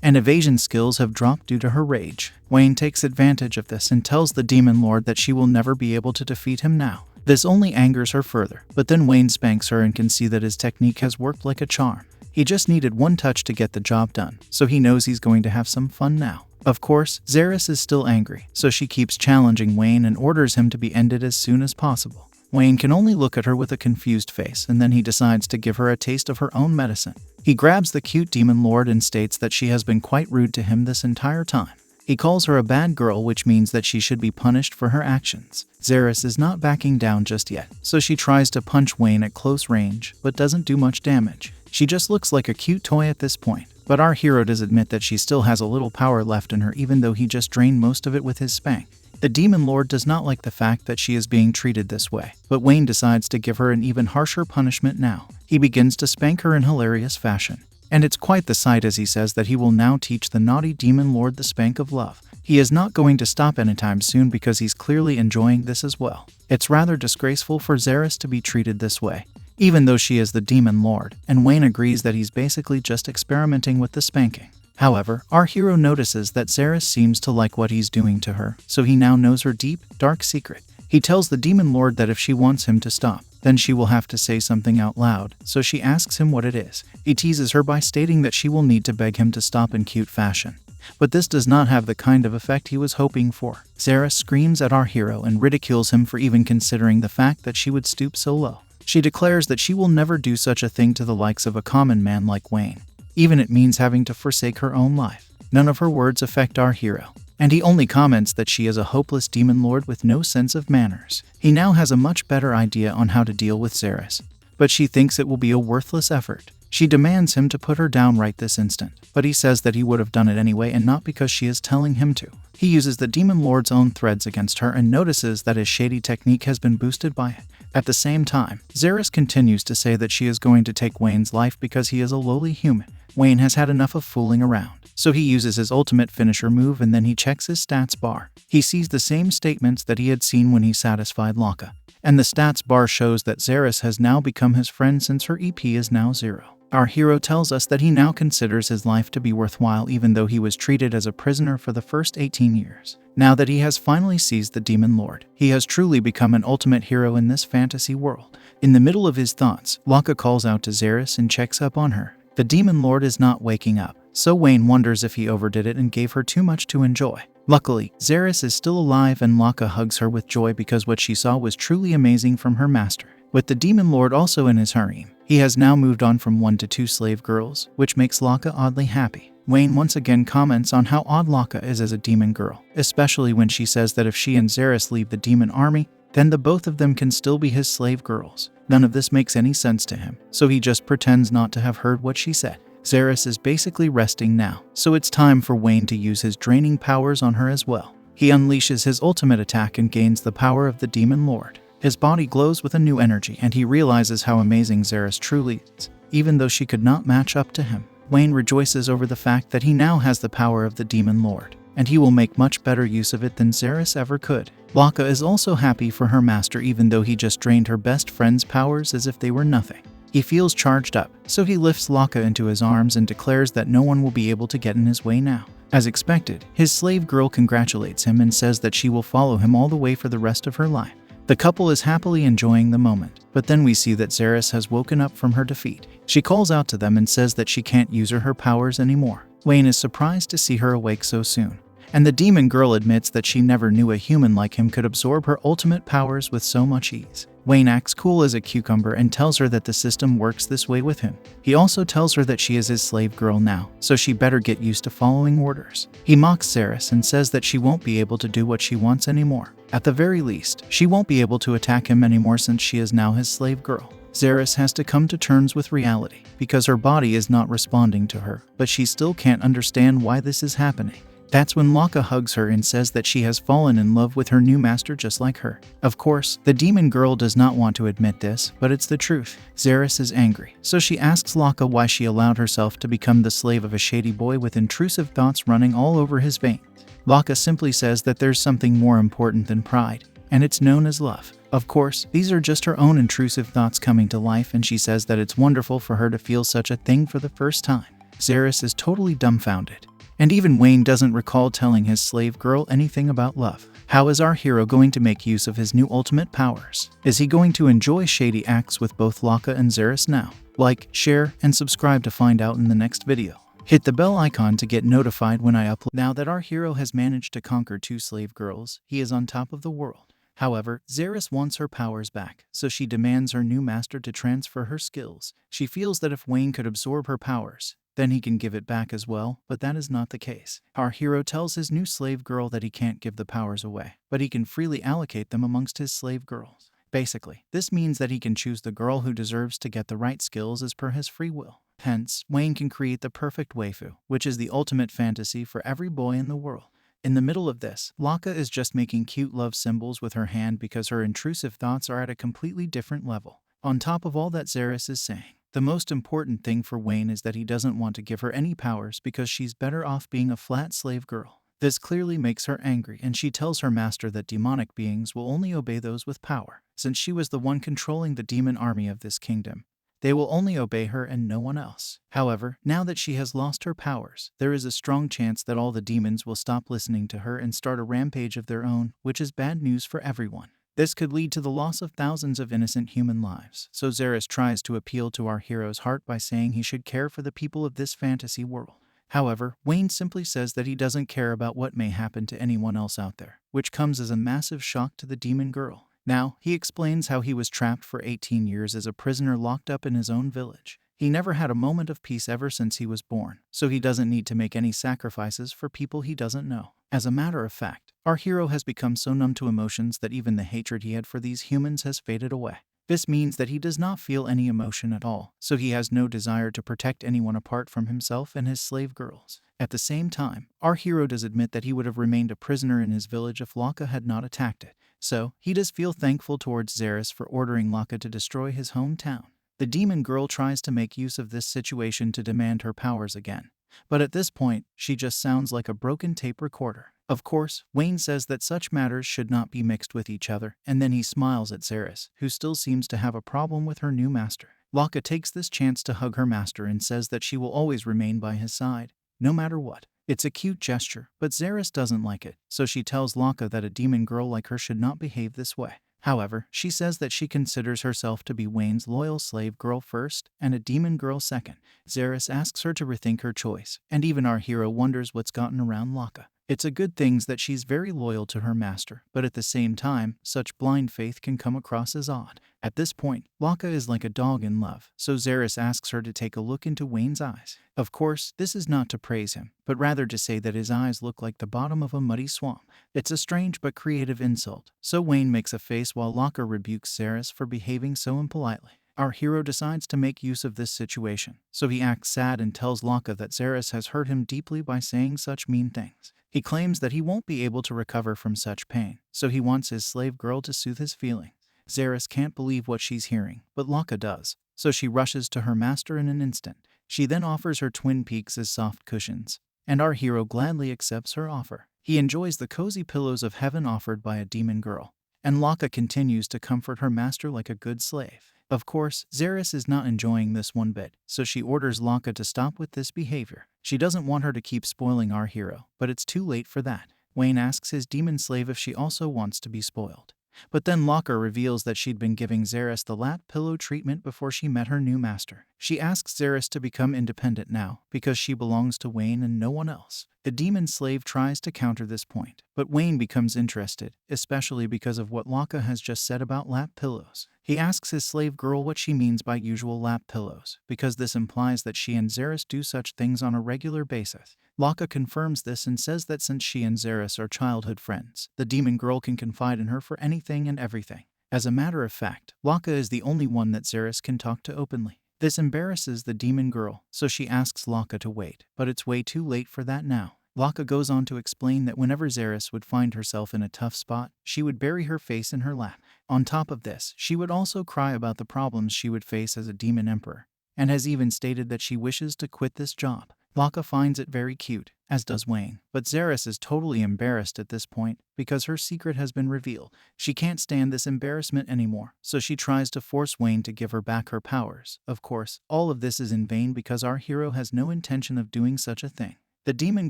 and evasion skills have dropped due to her rage. Wayne takes advantage of this and tells the demon lord that she will never be able to defeat him now. This only angers her further, but then Wayne spanks her and can see that his technique has worked like a charm. He just needed one touch to get the job done, so he knows he's going to have some fun now. Of course, Zeres is still angry, so she keeps challenging Wayne and orders him to be ended as soon as possible. Wayne can only look at her with a confused face, and then he decides to give her a taste of her own medicine. He grabs the cute demon lord and states that she has been quite rude to him this entire time. He calls her a bad girl, which means that she should be punished for her actions. Zeres is not backing down just yet, so she tries to punch Wayne at close range, but doesn't do much damage. She just looks like a cute toy at this point, but our hero does admit that she still has a little power left in her even though he just drained most of it with his spank. The demon lord does not like the fact that she is being treated this way, but Wayne decides to give her an even harsher punishment now. He begins to spank her in hilarious fashion, and it's quite the sight as he says that he will now teach the naughty demon lord the spank of love. He is not going to stop anytime soon because he's clearly enjoying this as well. It's rather disgraceful for Zeres to be treated this way, even though she is the demon lord, and Wayne agrees that he's basically just experimenting with the spanking. However, our hero notices that Zeres seems to like what he's doing to her, so he now knows her deep, dark secret. He tells the demon lord that if she wants him to stop, then she will have to say something out loud, so she asks him what it is. He teases her by stating that she will need to beg him to stop in cute fashion. But this does not have the kind of effect he was hoping for. Zeres screams at our hero and ridicules him for even considering the fact that she would stoop so low. She declares that she will never do such a thing to the likes of a common man like Wayne, even it means having to forsake her own life. None of her words affect our hero, and he only comments that she is a hopeless demon lord with no sense of manners. He now has a much better idea on how to deal with Zeres, but she thinks it will be a worthless effort. She demands him to put her down right this instant, but he says that he would have done it anyway and not because she is telling him to. He uses the demon lord's own threads against her and notices that his shady technique has been boosted by it. At the same time, Zeres continues to say that she is going to take Wayne's life because he is a lowly human. Wayne has had enough of fooling around, so he uses his ultimate finisher move and then he checks his stats bar. He sees the same statements that he had seen when he satisfied Laka, and the stats bar shows that Zeres has now become his friend since her EP is now 0. Our hero tells us that he now considers his life to be worthwhile even though he was treated as a prisoner for the first 18 years. Now that he has finally seized the demon lord, he has truly become an ultimate hero in this fantasy world. In the middle of his thoughts, Laka calls out to Zeres and checks up on her. The demon lord is not waking up, so Wayne wonders if he overdid it and gave her too much to enjoy. Luckily, Zeres is still alive and Laka hugs her with joy because what she saw was truly amazing from her master. With the demon lord also in his harem, he has now moved on from 1 to 2 slave girls, which makes Laka oddly happy. Wayne once again comments on how odd Laka is as a demon girl, especially when she says that if she and Zeres leave the demon army, then the both of them can still be his slave girls. None of this makes any sense to him, so he just pretends not to have heard what she said. Zeres is basically resting now, so it's time for Wayne to use his draining powers on her as well. He unleashes his ultimate attack and gains the power of the demon lord. His body glows with a new energy and he realizes how amazing Zeres truly is, even though she could not match up to him. Wayne rejoices over the fact that he now has the power of the demon lord, and he will make much better use of it than Zeres ever could. Laka is also happy for her master even though he just drained her best friend's powers as if they were nothing. He feels charged up, so he lifts Laka into his arms and declares that no one will be able to get in his way now. As expected, his slave girl congratulates him and says that she will follow him all the way for the rest of her life. The couple is happily enjoying the moment, but then we see that Zeres has woken up from her defeat. She calls out to them and says that she can't use her powers anymore. Wayne is surprised to see her awake so soon, and the demon girl admits that she never knew a human like him could absorb her ultimate powers with so much ease. Wayne acts cool as a cucumber and tells her that the system works this way with him. He also tells her that she is his slave girl now, so she better get used to following orders. He mocks Zeres and says that she won't be able to do what she wants anymore. At the very least, she won't be able to attack him anymore since she is now his slave girl. Zeres has to come to terms with reality, because her body is not responding to her, but she still can't understand why this is happening. That's when Laka hugs her and says that she has fallen in love with her new master just like her. Of course, the demon girl does not want to admit this, but it's the truth. Zeres is angry, so she asks Laka why she allowed herself to become the slave of a shady boy with intrusive thoughts running all over his veins. Laka simply says that there's something more important than pride, and it's known as love. Of course, these are just her own intrusive thoughts coming to life, and she says that it's wonderful for her to feel such a thing for the first time. Zeres is totally dumbfounded. And even Wayne doesn't recall telling his slave girl anything about love. How is our hero going to make use of his new ultimate powers? Is he going to enjoy shady acts with both Laka and Zeres now? Like, share, and subscribe to find out in the next video. Hit the bell icon to get notified when I upload. Now that our hero has managed to conquer 2 slave girls, he is on top of the world. However, Zeres wants her powers back, so she demands her new master to transfer her skills. She feels that if Wayne could absorb her powers, then he can give it back as well, but that is not the case. Our hero tells his new slave girl that he can't give the powers away, but he can freely allocate them amongst his slave girls. Basically, this means that he can choose the girl who deserves to get the right skills as per his free will. Hence, Wayne can create the perfect waifu, which is the ultimate fantasy for every boy in the world. In the middle of this, Laka is just making cute love symbols with her hand because her intrusive thoughts are at a completely different level. On top of all that Zeres is saying, the most important thing for Wayne is that he doesn't want to give her any powers because she's better off being a flat slave girl. This clearly makes her angry, and she tells her master that demonic beings will only obey those with power. Since she was the one controlling the demon army of this kingdom, they will only obey her and no one else. However, now that she has lost her powers, there is a strong chance that all the demons will stop listening to her and start a rampage of their own, which is bad news for everyone. This could lead to the loss of thousands of innocent human lives, so Zeres tries to appeal to our hero's heart by saying he should care for the people of this fantasy world. However, Wayne simply says that he doesn't care about what may happen to anyone else out there, which comes as a massive shock to the demon girl. Now, he explains how he was trapped for 18 years as a prisoner locked up in his own village. He never had a moment of peace ever since he was born, so he doesn't need to make any sacrifices for people he doesn't know. As a matter of fact, our hero has become so numb to emotions that even the hatred he had for these humans has faded away. This means that he does not feel any emotion at all, so he has no desire to protect anyone apart from himself and his slave girls. At the same time, our hero does admit that he would have remained a prisoner in his village if Laka had not attacked it, so he does feel thankful towards Zeres for ordering Laka to destroy his hometown. The demon girl tries to make use of this situation to demand her powers again, but at this point, she just sounds like a broken tape recorder. Of course, Wayne says that such matters should not be mixed with each other, and then he smiles at Zeres, who still seems to have a problem with her new master. Laka takes this chance to hug her master and says that she will always remain by his side, no matter what. It's a cute gesture, but Zeres doesn't like it, so she tells Laka that a demon girl like her should not behave this way. However, she says that she considers herself to be Wayne's loyal slave girl first and a demon girl second. Zeres asks her to rethink her choice, and even our hero wonders what's gotten around Laka. It's a good thing that she's very loyal to her master, but at the same time, such blind faith can come across as odd. At this point, Laka is like a dog in love, so Zeres asks her to take a look into Wayne's eyes. Of course, this is not to praise him, but rather to say that his eyes look like the bottom of a muddy swamp. It's a strange but creative insult, so Wayne makes a face while Laka rebukes Zeres for behaving so impolitely. Our hero decides to make use of this situation, so he acts sad and tells Laka that Zeres has hurt him deeply by saying such mean things. He claims that he won't be able to recover from such pain, so he wants his slave girl to soothe his feelings. Zeres can't believe what she's hearing, but Laka does, so she rushes to her master in an instant. She then offers her twin peaks as soft cushions, and our hero gladly accepts her offer. He enjoys the cozy pillows of heaven offered by a demon girl, and Laka continues to comfort her master like a good slave. Of course, Zeres is not enjoying this one bit, so she orders Laka to stop with this behavior. She doesn't want her to keep spoiling our hero, but it's too late for that. Wayne asks his demon slave if she also wants to be spoiled. But then Laka reveals that she'd been giving Zeres the lap pillow treatment before she met her new master. She asks Zeres to become independent now, because she belongs to Wayne and no one else. The demon slave tries to counter this point, but Wayne becomes interested, especially because of what Laka has just said about lap pillows. He asks his slave girl what she means by usual lap pillows, because this implies that she and Zeres do such things on a regular basis. Laka confirms this and says that since she and Zeres are childhood friends, the demon girl can confide in her for anything and everything. As a matter of fact, Laka is the only one that Zeres can talk to openly. This embarrasses the demon girl, so she asks Laka to wait, but it's way too late for that now. Laka goes on to explain that whenever Zeres would find herself in a tough spot, she would bury her face in her lap. On top of this, she would also cry about the problems she would face as a demon emperor, and has even stated that she wishes to quit this job. Laka finds it very cute, as does Wayne, but Zeres is totally embarrassed at this point because her secret has been revealed. She can't stand this embarrassment anymore, so she tries to force Wayne to give her back her powers. Of course, all of this is in vain because our hero has no intention of doing such a thing. The demon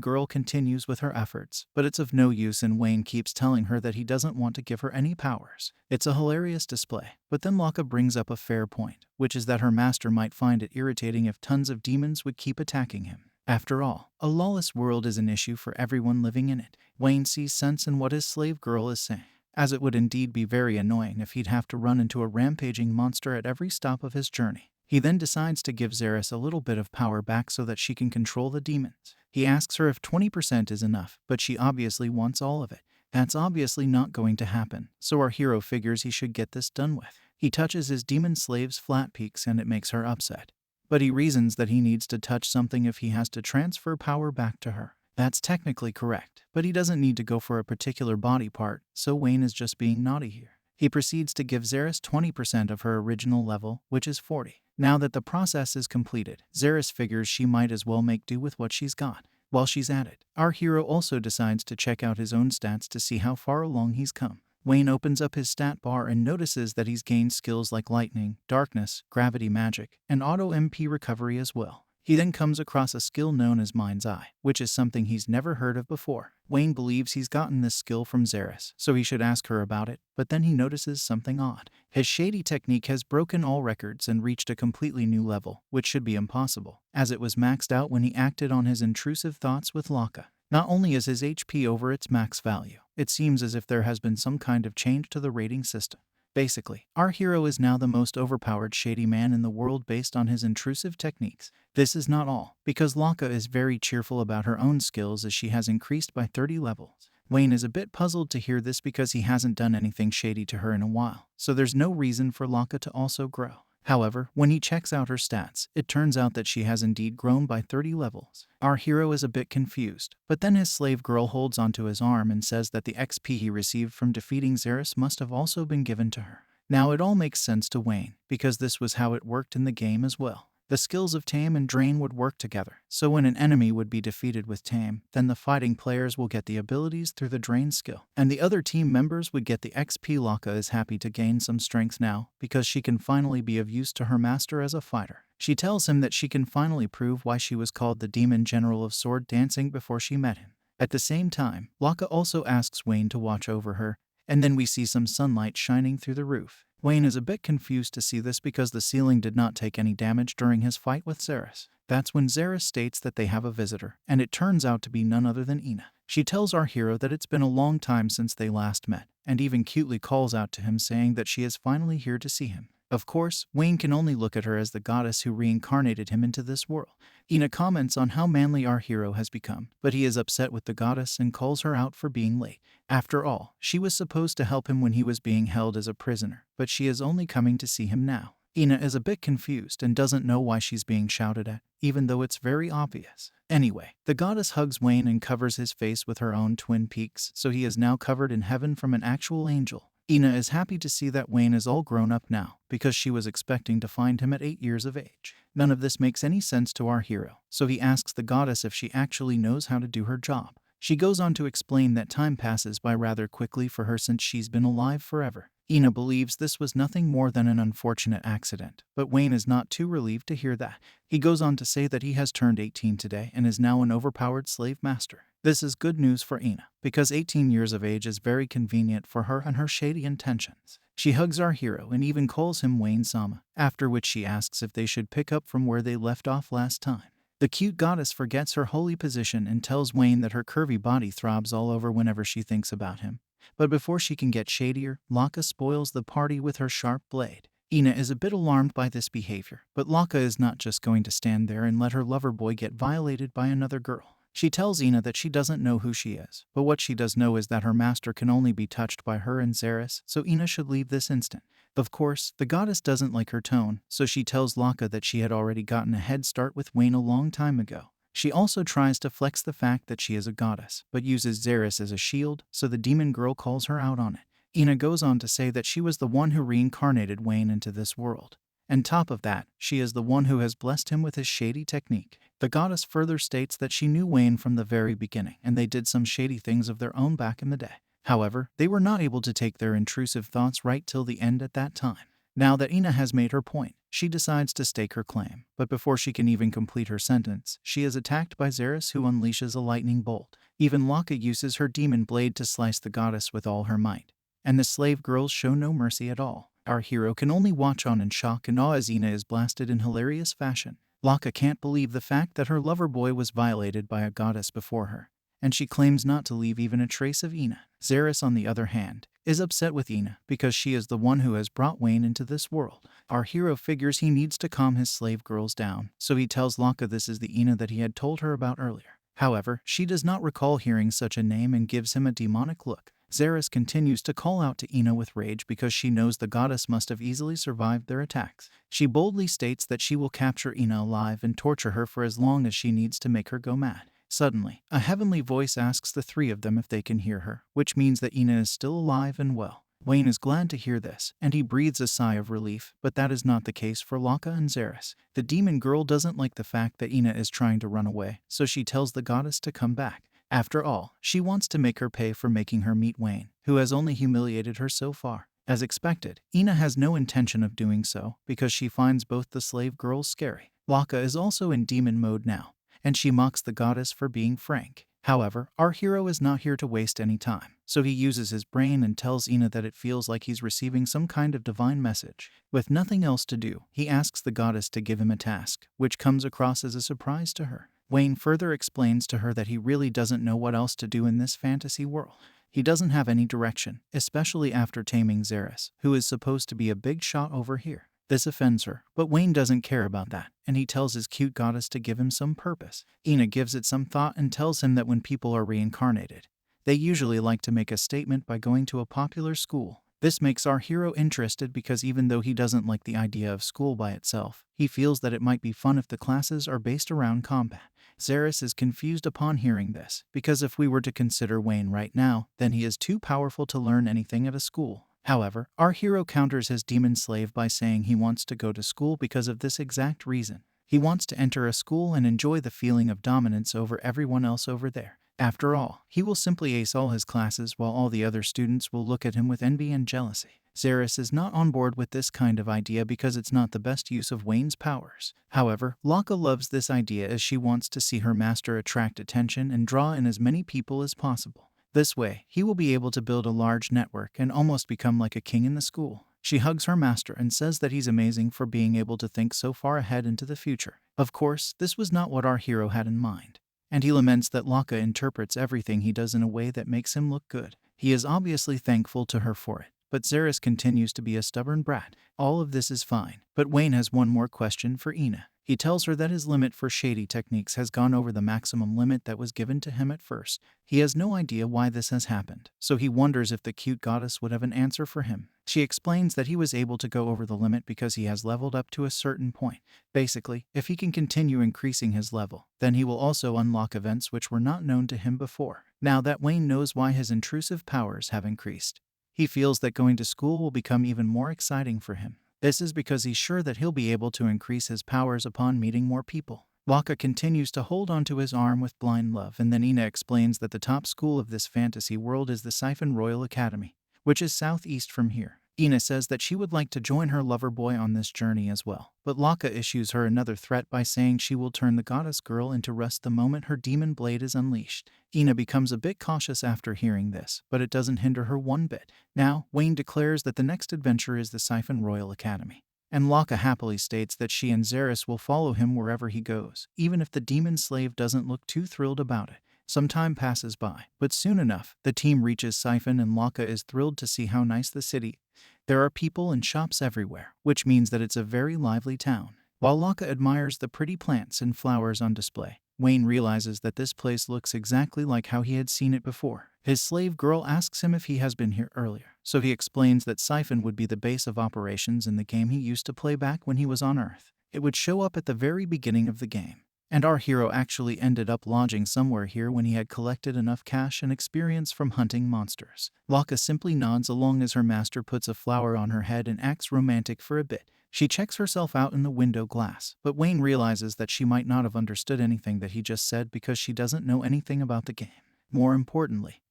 girl continues with her efforts, but it's of no use and Wayne keeps telling her that he doesn't want to give her any powers. It's a hilarious display, but then Laka brings up a fair point, which is that her master might find it irritating if tons of demons would keep attacking him. After all, a lawless world is an issue for everyone living in it. Wayne sees sense in what his slave girl is saying, as it would indeed be very annoying if he'd have to run into a rampaging monster at every stop of his journey. He then decides to give Zeres a little bit of power back so that she can control the demons. He asks her if 20% is enough, but she obviously wants all of it. That's obviously not going to happen, so our hero figures he should get this done with. He touches his demon slave's flat peaks and it makes her upset. But he reasons that he needs to touch something if he has to transfer power back to her. That's technically correct, but he doesn't need to go for a particular body part, so Wayne is just being naughty here. He proceeds to give Zeres 20% of her original level, which is 40. Now that the process is completed, Zeres figures she might as well make do with what she's got. While she's at it, our hero also decides to check out his own stats to see how far along he's come. Wayne opens up his stat bar and notices that he's gained skills like lightning, darkness, gravity magic, and auto MP recovery as well. He then comes across a skill known as Mind's Eye, which is something he's never heard of before. Wayne believes he's gotten this skill from Zeres, so he should ask her about it, but then he notices something odd. His shady technique has broken all records and reached a completely new level, which should be impossible, as it was maxed out when he acted on his intrusive thoughts with Laka. Not only is his HP over its max value, it seems as if there has been some kind of change to the rating system. Basically, our hero is now the most overpowered shady man in the world based on his intrusive techniques. This is not all, because Laka is very cheerful about her own skills as she has increased by 30 levels. Wayne is a bit puzzled to hear this because he hasn't done anything shady to her in a while, so there's no reason for Laka to also grow. However, when he checks out her stats, it turns out that she has indeed grown by 30 levels. Our hero is a bit confused, but then his slave girl holds onto his arm and says that the XP he received from defeating Zeres must have also been given to her. Now it all makes sense to Wayne, because this was how it worked in the game as well. The skills of Tame and Drain would work together, so when an enemy would be defeated with Tame, then the fighting players will get the abilities through the Drain skill, and the other team members would get the XP. Laka is happy to gain some strength now, because she can finally be of use to her master as a fighter. She tells him that she can finally prove why she was called the Demon General of Sword Dancing before she met him. At the same time, Laka also asks Wayne to watch over her, and then we see some sunlight shining through the roof. Wayne is a bit confused to see this because the ceiling did not take any damage during his fight with Zeres. That's when Zeres states that they have a visitor, and it turns out to be none other than Ina. She tells our hero that it's been a long time since they last met, and even cutely calls out to him saying that she is finally here to see him. Of course, Wayne can only look at her as the goddess who reincarnated him into this world. Ina comments on how manly our hero has become, but he is upset with the goddess and calls her out for being late. After all, she was supposed to help him when he was being held as a prisoner, but she is only coming to see him now. Ina is a bit confused and doesn't know why she's being shouted at, even though it's very obvious. Anyway, the goddess hugs Wayne and covers his face with her own twin peaks, so he is now covered in heaven from an actual angel. Ina is happy to see that Wayne is all grown up now, because she was expecting to find him at 8 years of age. None of this makes any sense to our hero, so he asks the goddess if she actually knows how to do her job. She goes on to explain that time passes by rather quickly for her since she's been alive forever. Ina believes this was nothing more than an unfortunate accident, but Wayne is not too relieved to hear that. He goes on to say that he has turned 18 today and is now an overpowered slave master. This is good news for Ina, because 18 years of age is very convenient for her and her shady intentions. She hugs our hero and even calls him Wayne-sama, after which she asks if they should pick up from where they left off last time. The cute goddess forgets her holy position and tells Wayne that her curvy body throbs all over whenever she thinks about him. But before she can get shadier, Laka spoils the party with her sharp blade. Ina is a bit alarmed by this behavior, but Laka is not just going to stand there and let her lover boy get violated by another girl. She tells Ina that she doesn't know who she is, but what she does know is that her master can only be touched by her and Zeres, so Ina should leave this instant. Of course, the goddess doesn't like her tone, so she tells Laka that she had already gotten a head start with Wayne a long time ago. She also tries to flex the fact that she is a goddess, but uses Zeres as a shield, so the demon girl calls her out on it. Ina goes on to say that she was the one who reincarnated Wayne into this world. On top of that, she is the one who has blessed him with his shady technique. The goddess further states that she knew Wayne from the very beginning and they did some shady things of their own back in the day. However, they were not able to take their intrusive thoughts right till the end at that time. Now that Ina has made her point, she decides to stake her claim, but before she can even complete her sentence, she is attacked by Zeres who unleashes a lightning bolt. Even Laka uses her demon blade to slice the goddess with all her might. And the slave girls show no mercy at all. Our hero can only watch on in shock and awe as Ina is blasted in hilarious fashion. Laka can't believe the fact that her lover boy was violated by a goddess before her, and she claims not to leave even a trace of Ina. Zeres, on the other hand, is upset with Ina because she is the one who has brought Wayne into this world. Our hero figures he needs to calm his slave girls down, so he tells Laka this is the Ina that he had told her about earlier. However, she does not recall hearing such a name and gives him a demonic look. Zeres continues to call out to Ina with rage because she knows the goddess must have easily survived their attacks. She boldly states that she will capture Ina alive and torture her for as long as she needs to make her go mad. Suddenly, a heavenly voice asks the three of them if they can hear her, which means that Ina is still alive and well. Wayne is glad to hear this, and he breathes a sigh of relief, but that is not the case for Laka and Zeres. The demon girl doesn't like the fact that Ina is trying to run away, so she tells the goddess to come back. After all, she wants to make her pay for making her meet Wayne, who has only humiliated her so far. As expected, Ina has no intention of doing so because she finds both the slave girls scary. Laka is also in demon mode now, and she mocks the goddess for being frank. However, our hero is not here to waste any time, so he uses his brain and tells Ina that it feels like he's receiving some kind of divine message. With nothing else to do, he asks the goddess to give him a task, which comes across as a surprise to her. Wayne further explains to her that he really doesn't know what else to do in this fantasy world. He doesn't have any direction, especially after taming Xeris, who is supposed to be a big shot over here. This offends her, but Wayne doesn't care about that, and he tells his cute goddess to give him some purpose. Ina gives it some thought and tells him that when people are reincarnated, they usually like to make a statement by going to a popular school. This makes our hero interested because even though he doesn't like the idea of school by itself, he feels that it might be fun if the classes are based around combat. Xeris is confused upon hearing this, because if we were to consider Wayne right now, then he is too powerful to learn anything at a school. However, our hero counters his demon slave by saying he wants to go to school because of this exact reason. He wants to enter a school and enjoy the feeling of dominance over everyone else over there. After all, he will simply ace all his classes while all the other students will look at him with envy and jealousy. Xeris is not on board with this kind of idea because it's not the best use of Wayne's powers. However, Laka loves this idea as she wants to see her master attract attention and draw in as many people as possible. This way, he will be able to build a large network and almost become like a king in the school. She hugs her master and says that he's amazing for being able to think so far ahead into the future. Of course, this was not what our hero had in mind, and he laments that Laka interprets everything he does in a way that makes him look good. He is obviously thankful to her for it, but Xeris continues to be a stubborn brat. All of this is fine, but Wayne has one more question for Ina. He tells her that his limit for shady techniques has gone over the maximum limit that was given to him at first. He has no idea why this has happened, so he wonders if the cute goddess would have an answer for him. She explains that he was able to go over the limit because he has leveled up to a certain point. Basically, if he can continue increasing his level, then he will also unlock events which were not known to him before. Now that Wayne knows why his intrusive powers have increased, he feels that going to school will become even more exciting for him. This is because he's sure that he'll be able to increase his powers upon meeting more people. Laka continues to hold onto his arm with blind love, and then Ina explains that the top school of this fantasy world is the Siphon Royal Academy, which is southeast from here. Ina says that she would like to join her lover boy on this journey as well, but Laka issues her another threat by saying she will turn the goddess girl into rust the moment her demon blade is unleashed. Ina becomes a bit cautious after hearing this, but it doesn't hinder her one bit. Now, Wayne declares that the next adventure is the Siphon Royal Academy, and Laka happily states that she and Xeris will follow him wherever he goes, even if the demon slave doesn't look too thrilled about it. Some time passes by, but soon enough, the team reaches Siphon and Laka is thrilled to see how nice the city. There are people and shops everywhere, which means that it's a very lively town. While Laka admires the pretty plants and flowers on display, Wayne realizes that this place looks exactly like how he had seen it before. His slave girl asks him if he has been here earlier, so he explains that Siphon would be the base of operations in the game he used to play back when he was on Earth. It would show up at the very beginning of the game. And our hero actually ended up lodging somewhere here when he had collected enough cash and experience from hunting monsters. Laka simply nods along as her master puts a flower on her head and acts romantic for a bit. She checks herself out in the window glass, but Wayne realizes that she might not have understood anything that he just said because she doesn't know anything about the game. More importantly,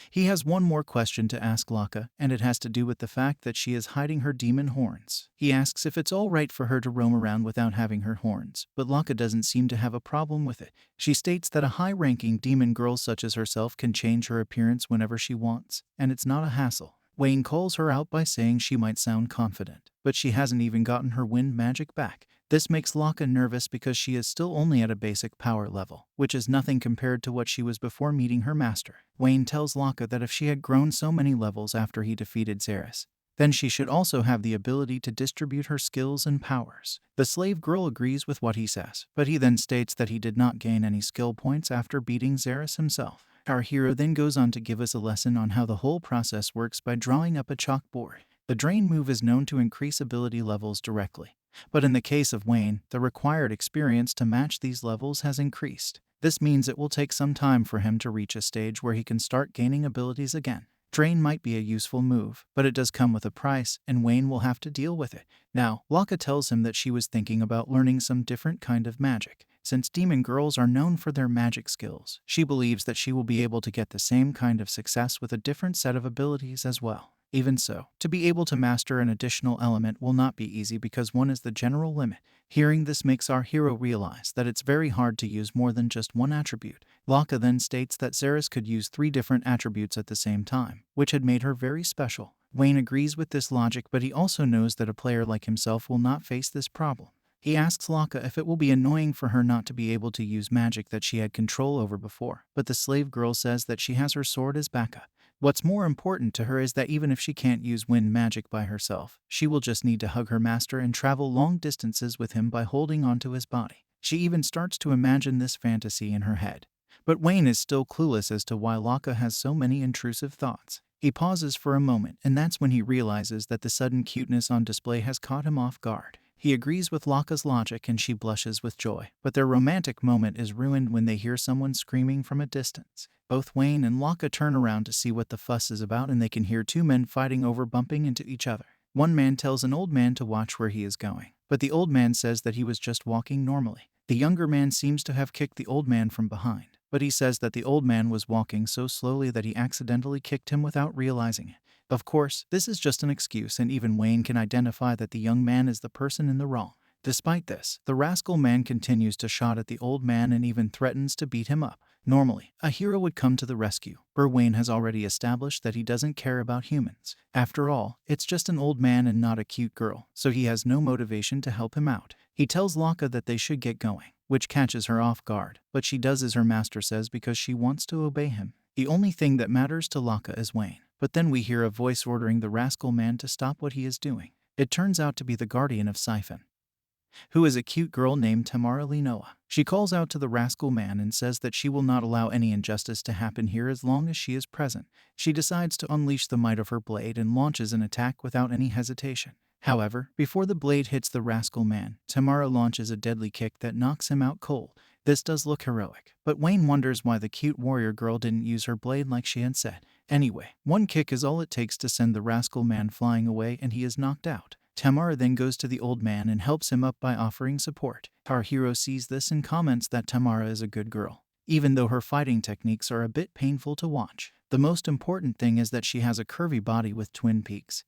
he has one more question to ask Laka, and it has to do with the fact that she is hiding her demon horns. He asks if it's all right for her to roam around without having her horns, but Laka doesn't seem to have a problem with it. She states that a high-ranking demon girl such as herself can change her appearance whenever she wants, and it's not a hassle. Wayne calls her out by saying she might sound confident, but she hasn't even gotten her wind magic back. This makes Laka nervous because she is still only at a basic power level, which is nothing compared to what she was before meeting her master. Wayne tells Laka that if she had grown so many levels after he defeated Xeris, then she should also have the ability to distribute her skills and powers. The slave girl agrees with what he says, but he then states that he did not gain any skill points after beating Xeris himself. Our hero then goes on to give us a lesson on how the whole process works by drawing up a chalkboard. The drain move is known to increase ability levels directly, but in the case of Wayne, the required experience to match these levels has increased. This means it will take some time for him to reach a stage where he can start gaining abilities again. Drain might be a useful move, but it does come with a price, and Wayne will have to deal with it. Now, Laka tells him that she was thinking about learning some different kind of magic. Since demon girls are known for their magic skills, she believes that she will be able to get the same kind of success with a different set of abilities as well. Even so, to be able to master an additional element will not be easy because 1 is the general limit. Hearing this makes our hero realize that it's very hard to use more than just one attribute. Laka then states that Zeres could use 3 different attributes at the same time, which had made her very special. Wayne agrees with this logic, but he also knows that a player like himself will not face this problem. He asks Laka if it will be annoying for her not to be able to use magic that she had control over before, but the slave girl says that she has her sword as backup. What's more important to her is that even if she can't use wind magic by herself, she will just need to hug her master and travel long distances with him by holding onto his body. She even starts to imagine this fantasy in her head. But Wayne is still clueless as to why Laka has so many intrusive thoughts. He pauses for a moment, and that's when he realizes that the sudden cuteness on display has caught him off guard. He agrees with Laka's logic and she blushes with joy, but their romantic moment is ruined when they hear someone screaming from a distance. Both Wayne and Laka turn around to see what the fuss is about, and they can hear 2 men fighting over bumping into each other. One man tells an old man to watch where he is going, but the old man says that he was just walking normally. The younger man seems to have kicked the old man from behind, but he says that the old man was walking so slowly that he accidentally kicked him without realizing it. Of course, this is just an excuse, and even Wayne can identify that the young man is the person in the wrong. Despite this, the rascal man continues to shout at the old man and even threatens to beat him up. Normally, a hero would come to the rescue, but Wayne has already established that he doesn't care about humans. After all, it's just an old man and not a cute girl, so he has no motivation to help him out. He tells Laka that they should get going, which catches her off guard, but she does as her master says because she wants to obey him. The only thing that matters to Laka is Wayne. But then we hear a voice ordering the rascal man to stop what he is doing. It turns out to be the guardian of Siphon, who is a cute girl named Tamara Linoa. She calls out to the rascal man and says that she will not allow any injustice to happen here as long as she is present. She decides to unleash the might of her blade and launches an attack without any hesitation. However, before the blade hits the rascal man, Tamara launches a deadly kick that knocks him out cold. This does look heroic, but Wayne wonders why the cute warrior girl didn't use her blade like she had said. Anyway, 1 kick is all it takes to send the rascal man flying away and he is knocked out. Tamara then goes to the old man and helps him up by offering support. Our hero sees this and comments that Tamara is a good girl, even though her fighting techniques are a bit painful to watch. The most important thing is that she has a curvy body with twin peaks,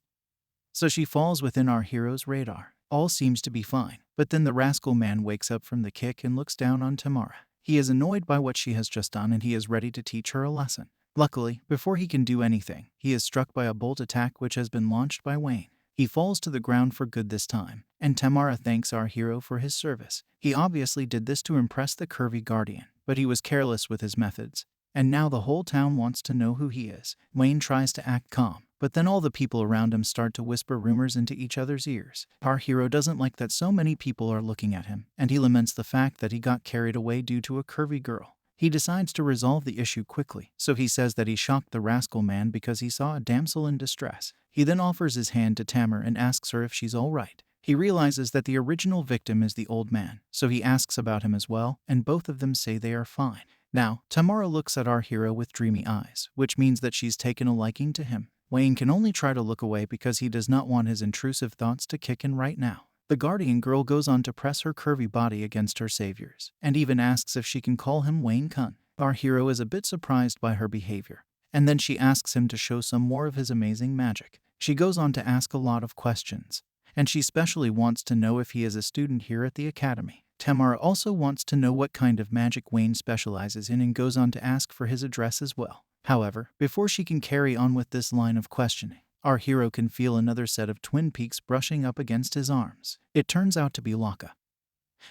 so she falls within our hero's radar. All seems to be fine, but then the rascal man wakes up from the kick and looks down on Tamara. He is annoyed by what she has just done and he is ready to teach her a lesson. Luckily, before he can do anything, he is struck by a bolt attack which has been launched by Wayne. He falls to the ground for good this time, and Tamara thanks our hero for his service. He obviously did this to impress the curvy guardian, but he was careless with his methods, and now the whole town wants to know who he is. Wayne tries to act calm, but then all the people around him start to whisper rumors into each other's ears. Our hero doesn't like that so many people are looking at him, and he laments the fact that he got carried away due to a curvy girl. He decides to resolve the issue quickly, so he says that he shocked the rascal man because he saw a damsel in distress. He then offers his hand to Tamar and asks her if she's all right. He realizes that the original victim is the old man, so he asks about him as well, and both of them say they are fine. Now, Tamara looks at our hero with dreamy eyes, which means that she's taken a liking to him. Wayne can only try to look away because he does not want his intrusive thoughts to kick in right now. The guardian girl goes on to press her curvy body against her savior's, and even asks if she can call him Wayne Kun. Our hero is a bit surprised by her behavior, and then she asks him to show some more of his amazing magic. She goes on to ask a lot of questions, and she especially wants to know if he is a student here at the academy. Tamara also wants to know what kind of magic Wayne specializes in and goes on to ask for his address as well. However, before she can carry on with this line of questioning, our hero can feel another set of twin peaks brushing up against his arms. It turns out to be Laka,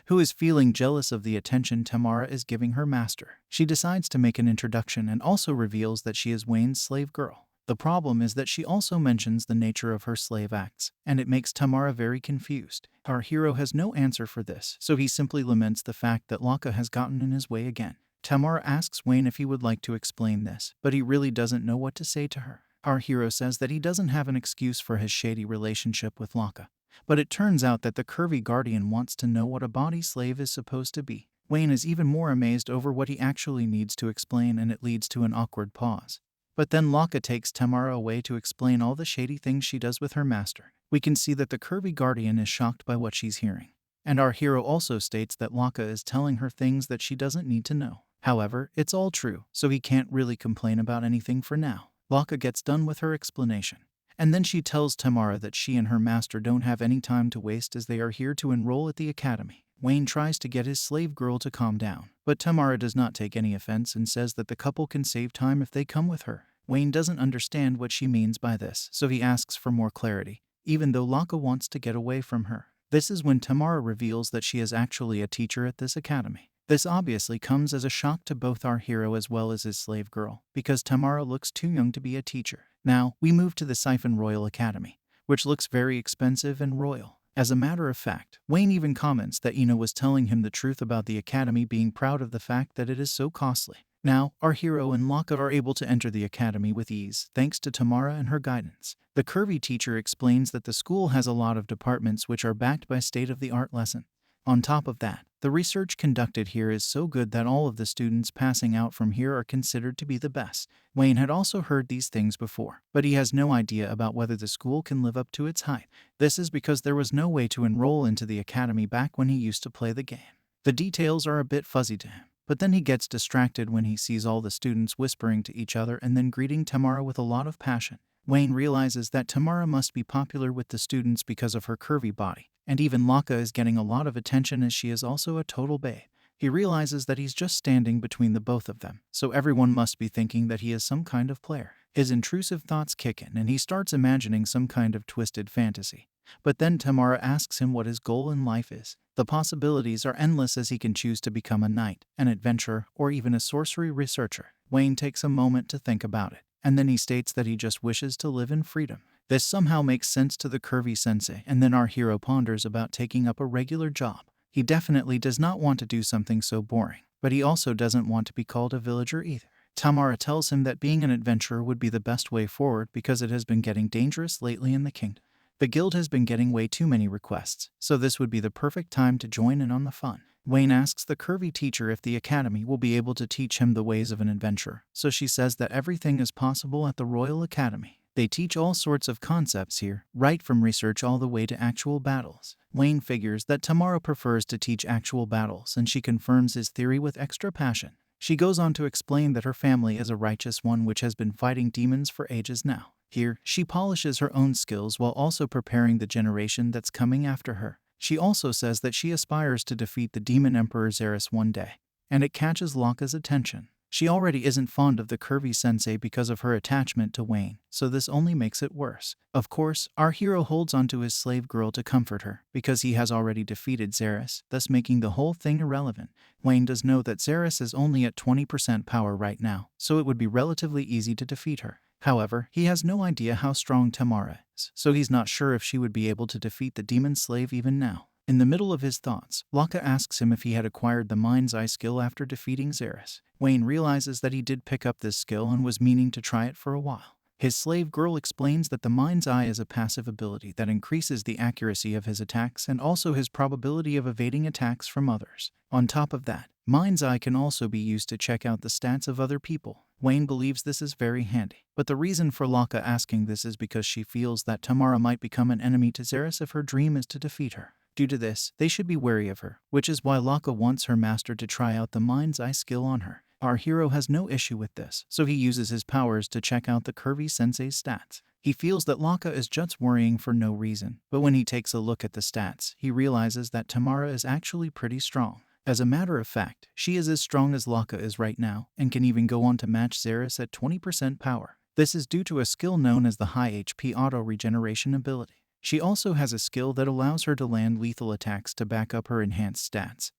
who is feeling jealous of the attention Tamara is giving her master. She decides to make an introduction and also reveals that she is Wayne's slave girl. The problem is that she also mentions the nature of her slave acts, and it makes Tamara very confused. Our hero has no answer for this, so he simply laments the fact that Laka has gotten in his way again. Tamara asks Wayne if he would like to explain this, but he really doesn't know what to say to her. Our hero says that he doesn't have an excuse for his shady relationship with Laka, but it turns out that the curvy guardian wants to know what a body slave is supposed to be. Wayne is even more amazed over what he actually needs to explain, and it leads to an awkward pause. But then Laka takes Tamara away to explain all the shady things she does with her master. We can see that the curvy guardian is shocked by what she's hearing, and our hero also states that Laka is telling her things that she doesn't need to know. However, it's all true, so he can't really complain about anything for now. Laka gets done with her explanation, And then she tells Tamara that she and her master don't have any time to waste as they are here to enroll at the academy. Wayne tries to get his slave girl to calm down, but Tamara does not take any offense and says that the couple can save time if they come with her. Wayne doesn't understand what she means by this, so he asks for more clarity, even though Laka wants to get away from her. This is when Tamara reveals that she is actually a teacher at this academy. This obviously comes as a shock to both our hero as well as his slave girl, because Tamara looks too young to be a teacher. Now, we move to the Siphon Royal Academy, which looks very expensive and royal. As a matter of fact, Wayne even comments that Ina was telling him the truth about the academy being proud of the fact that it is so costly. Now, our hero and Laka are able to enter the academy with ease thanks to Tamara and her guidance. The curvy teacher explains that the school has a lot of departments which are backed by state-of-the-art lessons. On top of that, the research conducted here is so good that all of the students passing out from here are considered to be the best. Wayne had also heard these things before, but he has no idea about whether the school can live up to its hype. This is because there was no way to enroll into the academy back when he used to play the game. The details are a bit fuzzy to him, but then he gets distracted when he sees all the students whispering to each other and then greeting Tamara with a lot of passion. Wayne realizes that Tamara must be popular with the students because of her curvy body, and even Laka is getting a lot of attention as she is also a total babe. He realizes that he's just standing between the both of them, so everyone must be thinking that he is some kind of player. His intrusive thoughts kick in and he starts imagining some kind of twisted fantasy. But then Tamara asks him what his goal in life is. The possibilities are endless as he can choose to become a knight, an adventurer, or even a sorcery researcher. Wayne takes a moment to think about it, and then he states that he just wishes to live in freedom. This somehow makes sense to the curvy sensei, and then our hero ponders about taking up a regular job. He definitely does not want to do something so boring, but he also doesn't want to be called a villager either. Tamara tells him that being an adventurer would be the best way forward because it has been getting dangerous lately in the kingdom. The guild has been getting way too many requests, so this would be the perfect time to join in on the fun. Wayne asks the curvy teacher if the academy will be able to teach him the ways of an adventurer, so she says that everything is possible at the Royal Academy. They teach all sorts of concepts here, right from research all the way to actual battles. Wayne figures that Tamara prefers to teach actual battles, and she confirms his theory with extra passion. She goes on to explain that her family is a righteous one which has been fighting demons for ages now. Here, she polishes her own skills while also preparing the generation that's coming after her. She also says that she aspires to defeat the demon emperor Xeris one day, and it catches Laka's attention. She already isn't fond of the curvy sensei because of her attachment to Wayne, so this only makes it worse. Of course, our hero holds onto his slave girl to comfort her, because he has already defeated Xeris, thus making the whole thing irrelevant. Wayne does know that Xeris is only at 20% power right now, so it would be relatively easy to defeat her. However, he has no idea how strong Tamara is, so he's not sure if she would be able to defeat the demon slave even now. In the middle of his thoughts, Laka asks him if he had acquired the mind's eye skill after defeating Xeris. Wayne realizes that he did pick up this skill and was meaning to try it for a while. His slave girl explains that the mind's eye is a passive ability that increases the accuracy of his attacks and also his probability of evading attacks from others. On top of that, mind's eye can also be used to check out the stats of other people. Wayne believes this is very handy, but the reason for Laka asking this is because she feels that Tamara might become an enemy to Xeris if her dream is to defeat her. Due to this, they should be wary of her, which is why Laka wants her master to try out the mind's eye skill on her. Our hero has no issue with this, so he uses his powers to check out the curvy sensei's stats. He feels that Laka is just worrying for no reason, but when he takes a look at the stats, he realizes that Tamara is actually pretty strong. As a matter of fact, she is as strong as Laka is right now, and can even go on to match Xeris at 20% power. This is due to a skill known as the high HP auto-regeneration ability. She also has a skill that allows her to land lethal attacks to back up her enhanced stats,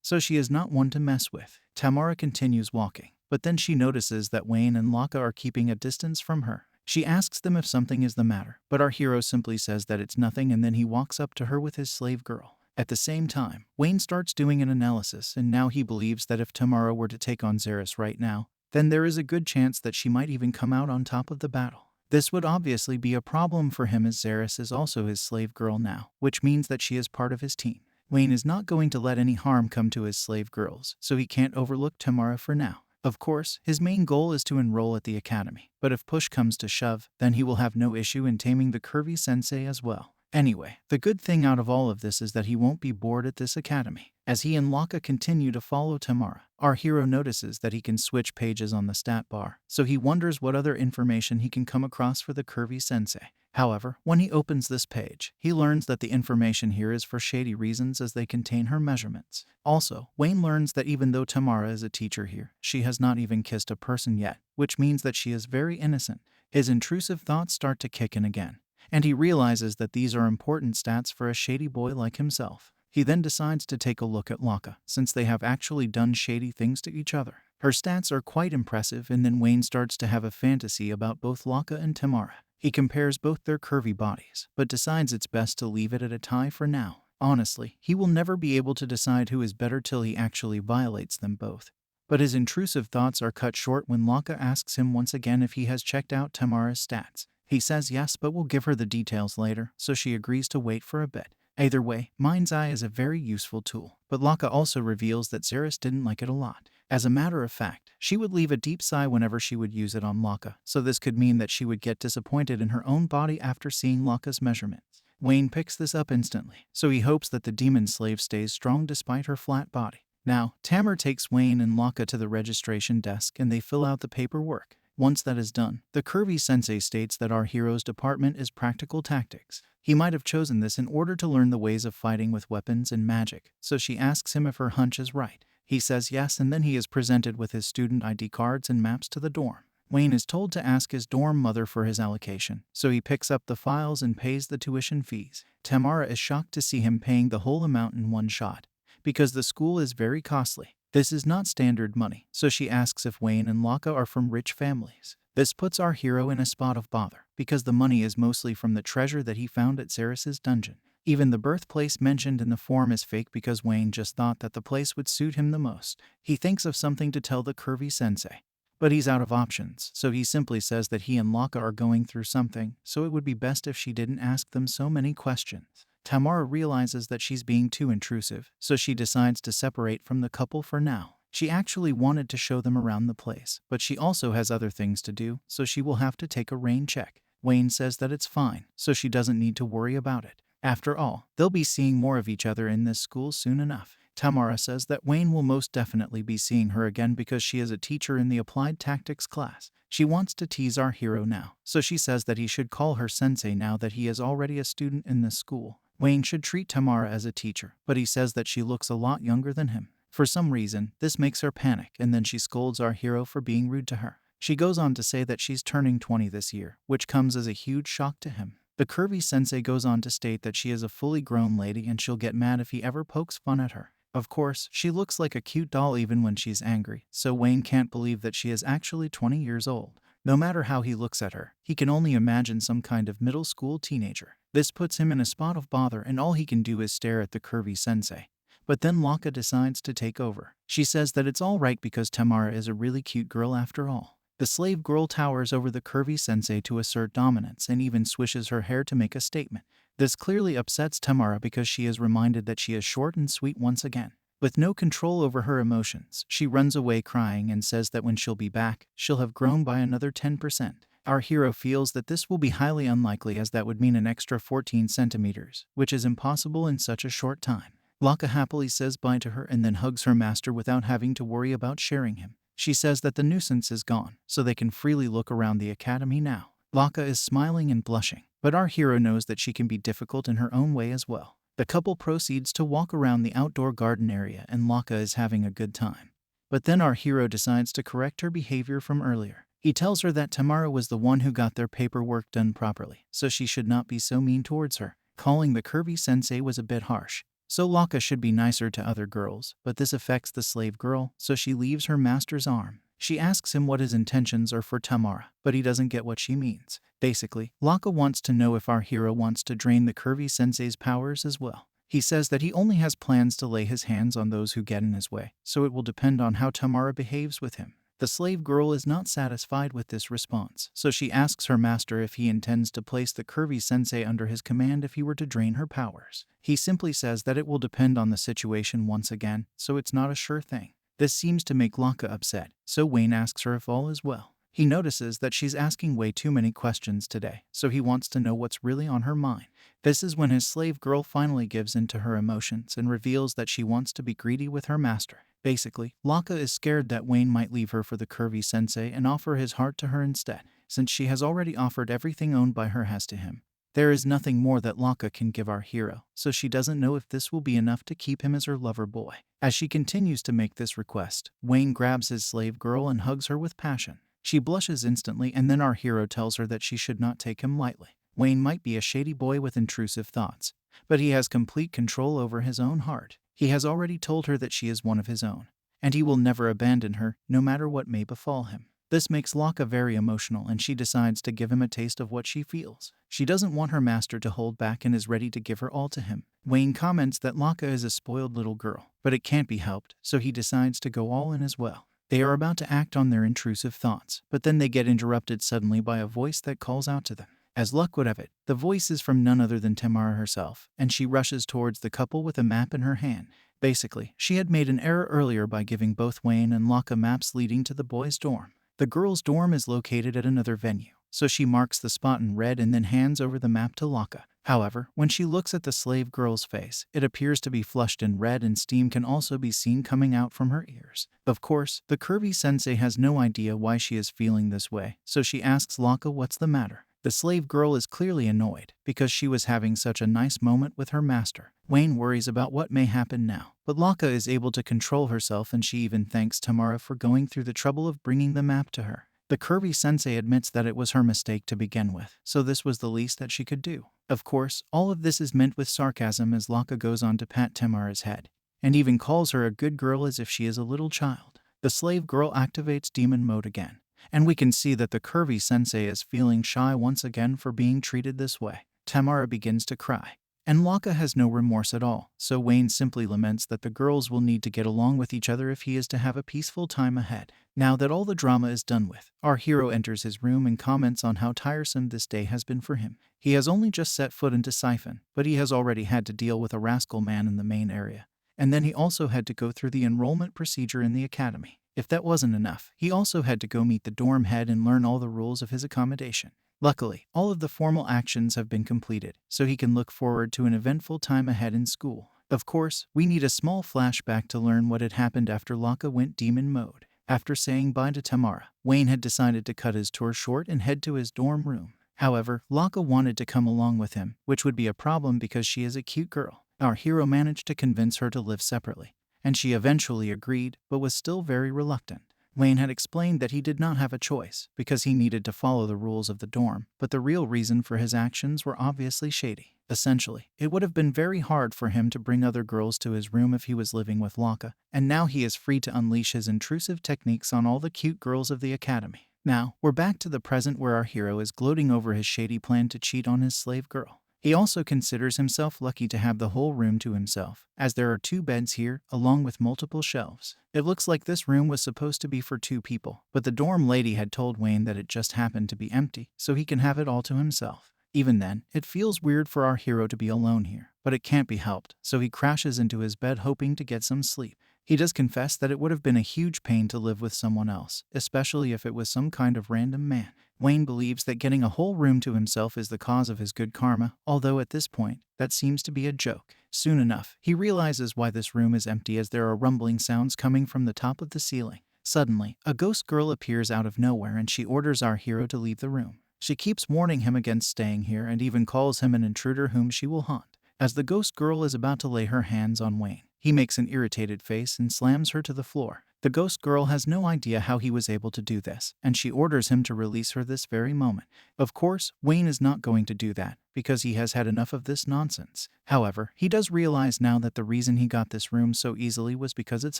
so she is not one to mess with. Tamara continues walking, but then she notices that Wayne and Laka are keeping a distance from her. She asks them if something is the matter, but our hero simply says that it's nothing, and then he walks up to her with his slave girl. At the same time, Wayne starts doing an analysis, and now he believes that if Tamara were to take on Xeris right now, then there is a good chance that she might even come out on top of the battle. This would obviously be a problem for him as Xeris is also his slave girl now, which means that she is part of his team. Wayne is not going to let any harm come to his slave girls, so he can't overlook Tamara for now. Of course, his main goal is to enroll at the academy, but if push comes to shove, then he will have no issue in taming the curvy sensei as well. Anyway, the good thing out of all of this is that he won't be bored at this academy. As he and Laka continue to follow Tamara, our hero notices that he can switch pages on the stat bar, so he wonders what other information he can come across for the curvy sensei. However, when he opens this page, he learns that the information here is for shady reasons as they contain her measurements. Also, Wayne learns that even though Tamara is a teacher here, she has not even kissed a person yet, which means that she is very innocent. His intrusive thoughts start to kick in again, and he realizes that these are important stats for a shady boy like himself. He then decides to take a look at Laka, since they have actually done shady things to each other. Her stats are quite impressive, and then Wayne starts to have a fantasy about both Laka and Tamara. He compares both their curvy bodies, but decides it's best to leave it at a tie for now. Honestly, he will never be able to decide who is better till he actually violates them both. But his intrusive thoughts are cut short when Laka asks him once again if he has checked out Tamara's stats. He says yes, but will give her the details later, so she agrees to wait for a bit. Either way, Mind's Eye is a very useful tool, but Laka also reveals that Zeris didn't like it a lot. As a matter of fact, she would leave a deep sigh whenever she would use it on Laka, so this could mean that she would get disappointed in her own body after seeing Laka's measurements. Wayne picks this up instantly, so he hopes that the demon slave stays strong despite her flat body. Now, Tamar takes Wayne and Laka to the registration desk and they fill out the paperwork. Once that is done, the curvy sensei states that our hero's department is practical tactics. He might have chosen this in order to learn the ways of fighting with weapons and magic, so she asks him if her hunch is right. He says yes, and then he is presented with his student ID cards and maps to the dorm. Wayne is told to ask his dorm mother for his allocation, so he picks up the files and pays the tuition fees. Tamara is shocked to see him paying the whole amount in one shot, because the school is very costly. This is not standard money, so she asks if Wayne and Laka are from rich families. This puts our hero in a spot of bother, because the money is mostly from the treasure that he found at Zeris's dungeon. Even the birthplace mentioned in the form is fake because Wayne just thought that the place would suit him the most. He thinks of something to tell the curvy sensei, but he's out of options, so he simply says that he and Laka are going through something, so it would be best if she didn't ask them so many questions. Tamara realizes that she's being too intrusive, so she decides to separate from the couple for now. She actually wanted to show them around the place, but she also has other things to do, so she will have to take a rain check. Wayne says that it's fine, so she doesn't need to worry about it. After all, they'll be seeing more of each other in this school soon enough. Tamara says that Wayne will most definitely be seeing her again because she is a teacher in the Applied Tactics class. She wants to tease our hero now, so she says that he should call her sensei now that he is already a student in this school. Wayne should treat Tamara as a teacher, but he says that she looks a lot younger than him. For some reason, this makes her panic, and then she scolds our hero for being rude to her. She goes on to say that she's turning 20 this year, which comes as a huge shock to him. The curvy sensei goes on to state that she is a fully grown lady and she'll get mad if he ever pokes fun at her. Of course, she looks like a cute doll even when she's angry, so Wayne can't believe that she is actually 20 years old. No matter how he looks at her, he can only imagine some kind of middle school teenager. This puts him in a spot of bother, and all he can do is stare at the curvy sensei. But then Laka decides to take over. She says that it's all right because Tamara is a really cute girl after all. The slave girl towers over the curvy sensei to assert dominance and even swishes her hair to make a statement. This clearly upsets Tamara because she is reminded that she is short and sweet once again. With no control over her emotions, she runs away crying and says that when she'll be back, she'll have grown by another 10%. Our hero feels that this will be highly unlikely as that would mean an extra 14 centimeters, which is impossible in such a short time. Laka happily says bye to her and then hugs her master without having to worry about sharing him. She says that the nuisance is gone, so they can freely look around the academy now. Laka is smiling and blushing, but our hero knows that she can be difficult in her own way as well. The couple proceeds to walk around the outdoor garden area and Laka is having a good time. But then our hero decides to correct her behavior from earlier. He tells her that Tamara was the one who got their paperwork done properly, so she should not be so mean towards her. Calling the curvy sensei was a bit harsh, so Laka should be nicer to other girls, but this affects the slave girl, so she leaves her master's arm. She asks him what his intentions are for Tamara, but he doesn't get what she means. Basically, Laka wants to know if our hero wants to drain the curvy sensei's powers as well. He says that he only has plans to lay his hands on those who get in his way, so it will depend on how Tamara behaves with him. The slave girl is not satisfied with this response, so she asks her master if he intends to place the curvy sensei under his command if he were to drain her powers. He simply says that it will depend on the situation once again, so it's not a sure thing. This seems to make Laka upset, so Wayne asks her if all is well. He notices that she's asking way too many questions today, so he wants to know what's really on her mind. This is when his slave girl finally gives in to her emotions and reveals that she wants to be greedy with her master. Basically, Laka is scared that Wayne might leave her for the curvy sensei and offer his heart to her instead, since she has already offered everything owned by her has to him. There is nothing more that Laka can give our hero, so she doesn't know if this will be enough to keep him as her lover boy. As she continues to make this request, Wayne grabs his slave girl and hugs her with passion. She blushes instantly, and then our hero tells her that she should not take him lightly. Wayne might be a shady boy with intrusive thoughts, but he has complete control over his own heart. He has already told her that she is one of his own, and he will never abandon her, no matter what may befall him. This makes Laka very emotional, and she decides to give him a taste of what she feels. She doesn't want her master to hold back and is ready to give her all to him. Wayne comments that Laka is a spoiled little girl, but it can't be helped, so he decides to go all in as well. They are about to act on their intrusive thoughts, but then they get interrupted suddenly by a voice that calls out to them. As luck would have it, the voice is from none other than Tamara herself, and she rushes towards the couple with a map in her hand. Basically, she had made an error earlier by giving both Wayne and Laka maps leading to the boys' dorm. The girls' dorm is located at another venue, so she marks the spot in red and then hands over the map to Laka. However, when she looks at the slave girl's face, it appears to be flushed in red, and steam can also be seen coming out from her ears. Of course, the curvy sensei has no idea why she is feeling this way, so she asks Laka what's the matter. The slave girl is clearly annoyed because she was having such a nice moment with her master. Wayne worries about what may happen now, but Laka is able to control herself, and she even thanks Tamara for going through the trouble of bringing the map to her. The curvy sensei admits that it was her mistake to begin with, so this was the least that she could do. Of course, all of this is meant with sarcasm, as Laka goes on to pat Tamara's head, and even calls her a good girl as if she is a little child. The slave girl activates demon mode again, and we can see that the curvy sensei is feeling shy once again for being treated this way. Tamara begins to cry, and Laka has no remorse at all, so Wayne simply laments that the girls will need to get along with each other if he is to have a peaceful time ahead. Now that all the drama is done with, our hero enters his room and comments on how tiresome this day has been for him. He has only just set foot into Siphon, but he has already had to deal with a rascal man in the main area, and then he also had to go through the enrollment procedure in the academy. If that wasn't enough, he also had to go meet the dorm head and learn all the rules of his accommodation. Luckily, all of the formal actions have been completed, so he can look forward to an eventful time ahead in school. Of course, we need a small flashback to learn what had happened after Laka went demon mode. After saying bye to Tamara, Wayne had decided to cut his tour short and head to his dorm room. However, Laka wanted to come along with him, which would be a problem because she is a cute girl. Our hero managed to convince her to live separately, and she eventually agreed, but was still very reluctant. Wayne had explained that he did not have a choice because he needed to follow the rules of the dorm, but the real reason for his actions were obviously shady. Essentially, it would have been very hard for him to bring other girls to his room if he was living with Laka, and now he is free to unleash his intrusive techniques on all the cute girls of the academy. Now, we're back to the present, where our hero is gloating over his shady plan to cheat on his slave girl. He also considers himself lucky to have the whole room to himself, as there are 2 beds here, along with multiple shelves. It looks like this room was supposed to be for 2 people, but the dorm lady had told Wayne that it just happened to be empty, so he can have it all to himself. Even then, it feels weird for our hero to be alone here, but it can't be helped, so he crashes into his bed hoping to get some sleep. He does confess that it would have been a huge pain to live with someone else, especially if it was some kind of random man. Wayne believes that getting a whole room to himself is the cause of his good karma, although at this point, that seems to be a joke. Soon enough, he realizes why this room is empty, as there are rumbling sounds coming from the top of the ceiling. Suddenly, a ghost girl appears out of nowhere, and she orders our hero to leave the room. She keeps warning him against staying here and even calls him an intruder whom she will haunt. As the ghost girl is about to lay her hands on Wayne, he makes an irritated face and slams her to the floor. The ghost girl has no idea how he was able to do this, and she orders him to release her this very moment. Of course, Wayne is not going to do that, because he has had enough of this nonsense. However, he does realize now that the reason he got this room so easily was because it's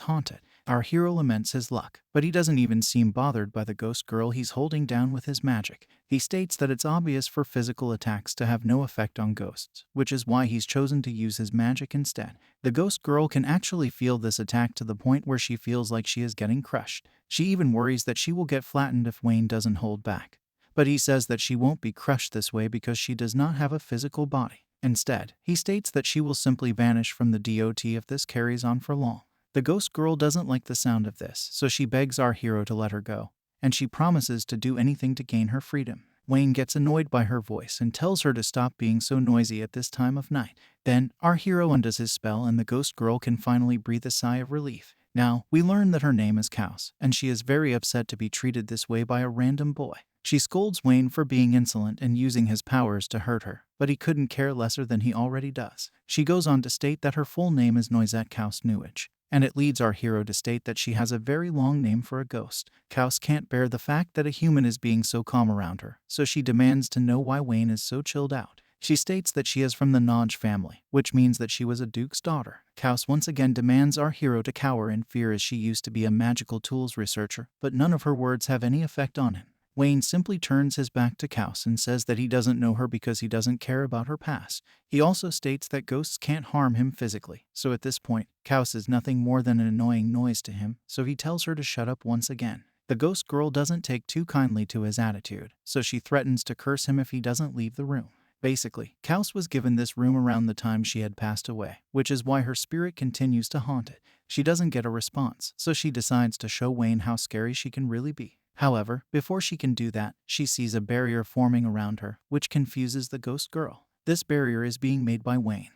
haunted. Our hero laments his luck, but he doesn't even seem bothered by the ghost girl he's holding down with his magic. He states that it's obvious for physical attacks to have no effect on ghosts, which is why he's chosen to use his magic instead. The ghost girl can actually feel this attack to the point where she feels like she is getting crushed. She even worries that she will get flattened if Wayne doesn't hold back. But he says that she won't be crushed this way because she does not have a physical body. Instead, he states that she will simply vanish from the DOT if this carries on for long. The ghost girl doesn't like the sound of this, so she begs our hero to let her go, and she promises to do anything to gain her freedom. Wayne gets annoyed by her voice and tells her to stop being so noisy at this time of night. Then, our hero undoes his spell and the ghost girl can finally breathe a sigh of relief. Now, we learn that her name is Kaus, and she is very upset to be treated this way by a random boy. She scolds Wayne for being insolent and using his powers to hurt her, but he couldn't care lesser than he already does. She goes on to state that her full name is Noisette Kaus Newage, and it leads our hero to state that she has a very long name for a ghost. Kaus can't bear the fact that a human is being so calm around her, so she demands to know why Wayne is so chilled out. She states that she is from the Nodge family, which means that she was a duke's daughter. Kaus once again demands our hero to cower in fear as she used to be a magical tools researcher, but none of her words have any effect on him. Wayne simply turns his back to Kaus and says that he doesn't know her because he doesn't care about her past. He also states that ghosts can't harm him physically, so at this point, Kaus is nothing more than an annoying noise to him, so he tells her to shut up once again. The ghost girl doesn't take too kindly to his attitude, so she threatens to curse him if he doesn't leave the room. Basically, Kaus was given this room around the time she had passed away, which is why her spirit continues to haunt it. She doesn't get a response, so she decides to show Wayne how scary she can really be. However, before she can do that, she sees a barrier forming around her, which confuses the ghost girl. This barrier is being made by Wayne,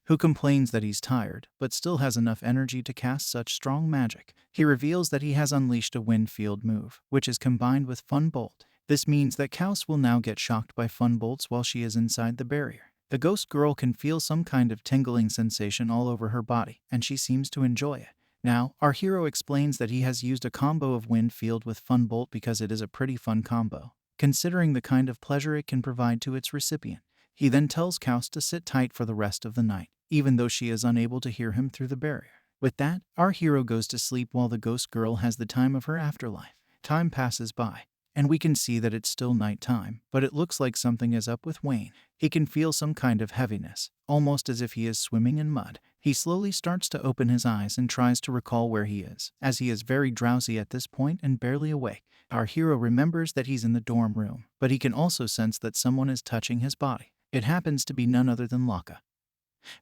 who complains that he's tired, but still has enough energy to cast such strong magic. He reveals that he has unleashed a wind field move, which is combined with Fun Bolt. This means that Kaus will now get shocked by Fun Bolts while she is inside the barrier. The ghost girl can feel some kind of tingling sensation all over her body, and she seems to enjoy it. Now, our hero explains that he has used a combo of Wind Field with Fun Bolt because it is a pretty fun combo, considering the kind of pleasure it can provide to its recipient. He then tells Kaus to sit tight for the rest of the night, even though she is unable to hear him through the barrier. With that, our hero goes to sleep while the ghost girl has the time of her afterlife. Time passes by, and we can see that it's still nighttime, but it looks like something is up with Wayne. He can feel some kind of heaviness, almost as if he is swimming in mud. He slowly starts to open his eyes and tries to recall where he is, as he is very drowsy at this point and barely awake. Our hero remembers that he's in the dorm room, but he can also sense that someone is touching his body. It happens to be none other than Lakshal,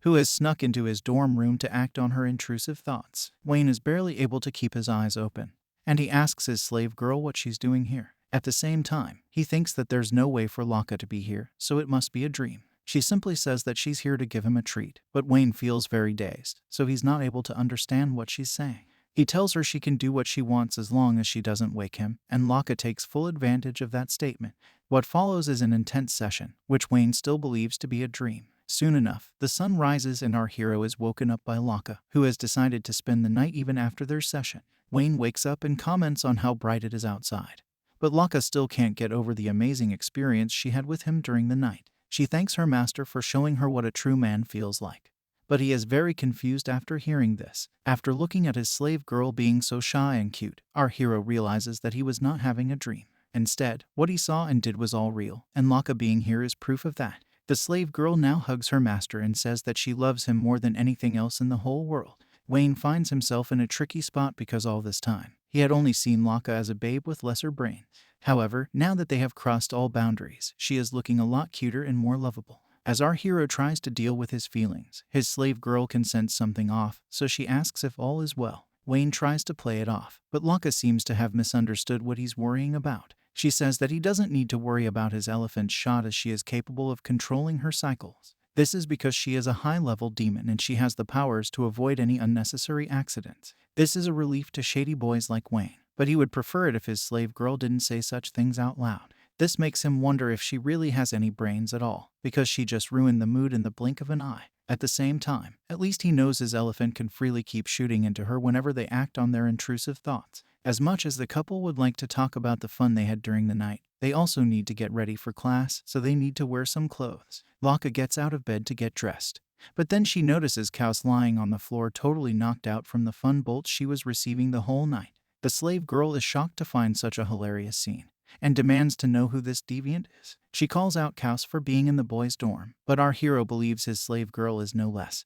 who has snuck into his dorm room to act on her intrusive thoughts. Wayne is barely able to keep his eyes open, and he asks his slave girl what she's doing here. At the same time, he thinks that there's no way for Lakshal to be here, so it must be a dream. She simply says that she's here to give him a treat, but Wayne feels very dazed, so he's not able to understand what she's saying. He tells her she can do what she wants as long as she doesn't wake him, and Lakshal takes full advantage of that statement. What follows is an intense session, which Wayne still believes to be a dream. Soon enough, the sun rises and our hero is woken up by Lakshal, who has decided to spend the night even after their session. Wayne wakes up and comments on how bright it is outside, but Lakshal still can't get over the amazing experience she had with him during the night. She thanks her master for showing her what a true man feels like, but he is very confused after hearing this. After looking at his slave girl being so shy and cute, our hero realizes that he was not having a dream. Instead, what he saw and did was all real, and Lakshal being here is proof of that. The slave girl now hugs her master and says that she loves him more than anything else in the whole world. Wayne finds himself in a tricky spot because all this time, he had only seen Lakshal as a babe with lesser brain. However, now that they have crossed all boundaries, she is looking a lot cuter and more lovable. As our hero tries to deal with his feelings, his slave girl can sense something off, so she asks if all is well. Wayne tries to play it off, but Lakshal seems to have misunderstood what he's worrying about. She says that he doesn't need to worry about his elephant shot as she is capable of controlling her cycles. This is because she is a high-level demon and she has the powers to avoid any unnecessary accidents. This is a relief to shady boys like Wayne, but he would prefer it if his slave girl didn't say such things out loud. This makes him wonder if she really has any brains at all, because she just ruined the mood in the blink of an eye. At the same time, at least he knows his elephant can freely keep shooting into her whenever they act on their intrusive thoughts. As much as the couple would like to talk about the fun they had during the night, they also need to get ready for class, so they need to wear some clothes. Lakshal gets out of bed to get dressed, but then she notices Kaus lying on the floor totally knocked out from the fun bolts she was receiving the whole night. The slave girl is shocked to find such a hilarious scene, and demands to know who this deviant is. She calls out Kaus for being in the boys' dorm, but our hero believes his slave girl is no less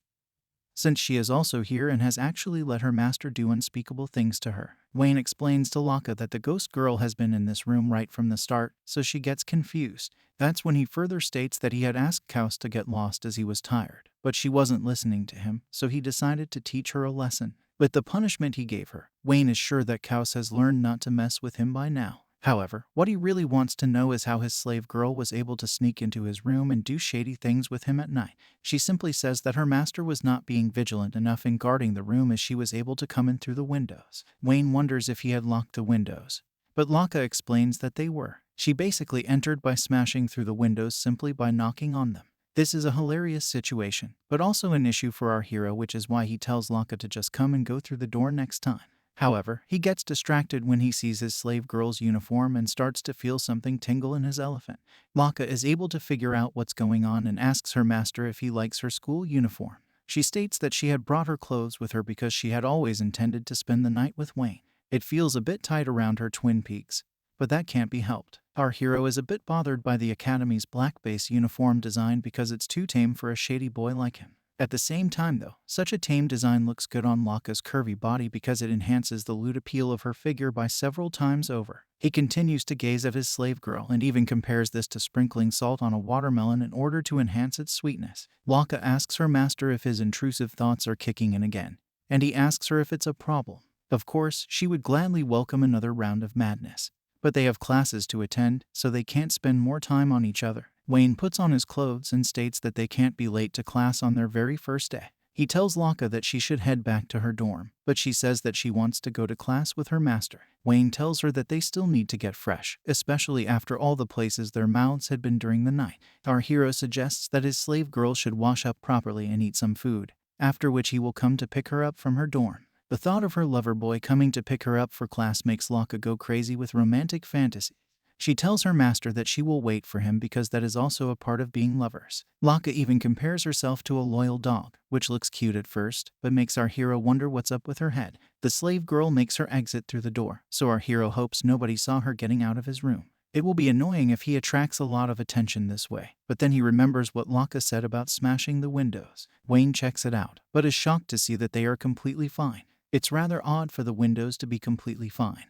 since she is also here and has actually let her master do unspeakable things to her. Wayne explains to Laka that the ghost girl has been in this room right from the start, so she gets confused. That's when he further states that he had asked Kaus to get lost as he was tired, but she wasn't listening to him, so he decided to teach her a lesson. With the punishment he gave her, Wayne is sure that Kaus has learned not to mess with him by now. However, what he really wants to know is how his slave girl was able to sneak into his room and do shady things with him at night. She simply says that her master was not being vigilant enough in guarding the room as she was able to come in through the windows. Wayne wonders if he had locked the windows, but Laka explains that they were. She basically entered by smashing through the windows simply by knocking on them. This is a hilarious situation, but also an issue for our hero, which is why he tells Laka to just come and go through the door next time. However, he gets distracted when he sees his slave girl's uniform and starts to feel something tingle in his elephant. Laka is able to figure out what's going on and asks her master if he likes her school uniform. She states that she had brought her clothes with her because she had always intended to spend the night with Wayne. It feels a bit tight around her twin peaks, but that can't be helped. Our hero is a bit bothered by the Academy's black base uniform design because it's too tame for a shady boy like him. At the same time though, such a tame design looks good on Laka's curvy body because it enhances the lewd appeal of her figure by several times over. He continues to gaze at his slave girl and even compares this to sprinkling salt on a watermelon in order to enhance its sweetness. Laka asks her master if his intrusive thoughts are kicking in again, and he asks her if it's a problem. Of course, she would gladly welcome another round of madness, but they have classes to attend, so they can't spend more time on each other. Wayne puts on his clothes and states that they can't be late to class on their very first day. He tells Laka that she should head back to her dorm, but she says that she wants to go to class with her master. Wayne tells her that they still need to get fresh, especially after all the places their mouths had been during the night. Our hero suggests that his slave girl should wash up properly and eat some food, after which he will come to pick her up from her dorm. The thought of her lover boy coming to pick her up for class makes Laka go crazy with romantic fantasy. She tells her master that she will wait for him because that is also a part of being lovers. Laka even compares herself to a loyal dog, which looks cute at first, but makes our hero wonder what's up with her head. The slave girl makes her exit through the door, so our hero hopes nobody saw her getting out of his room. It will be annoying if he attracts a lot of attention this way, but then he remembers what Laka said about smashing the windows. Wayne checks it out, but is shocked to see that they are completely fine. It's rather odd for the windows to be completely fine.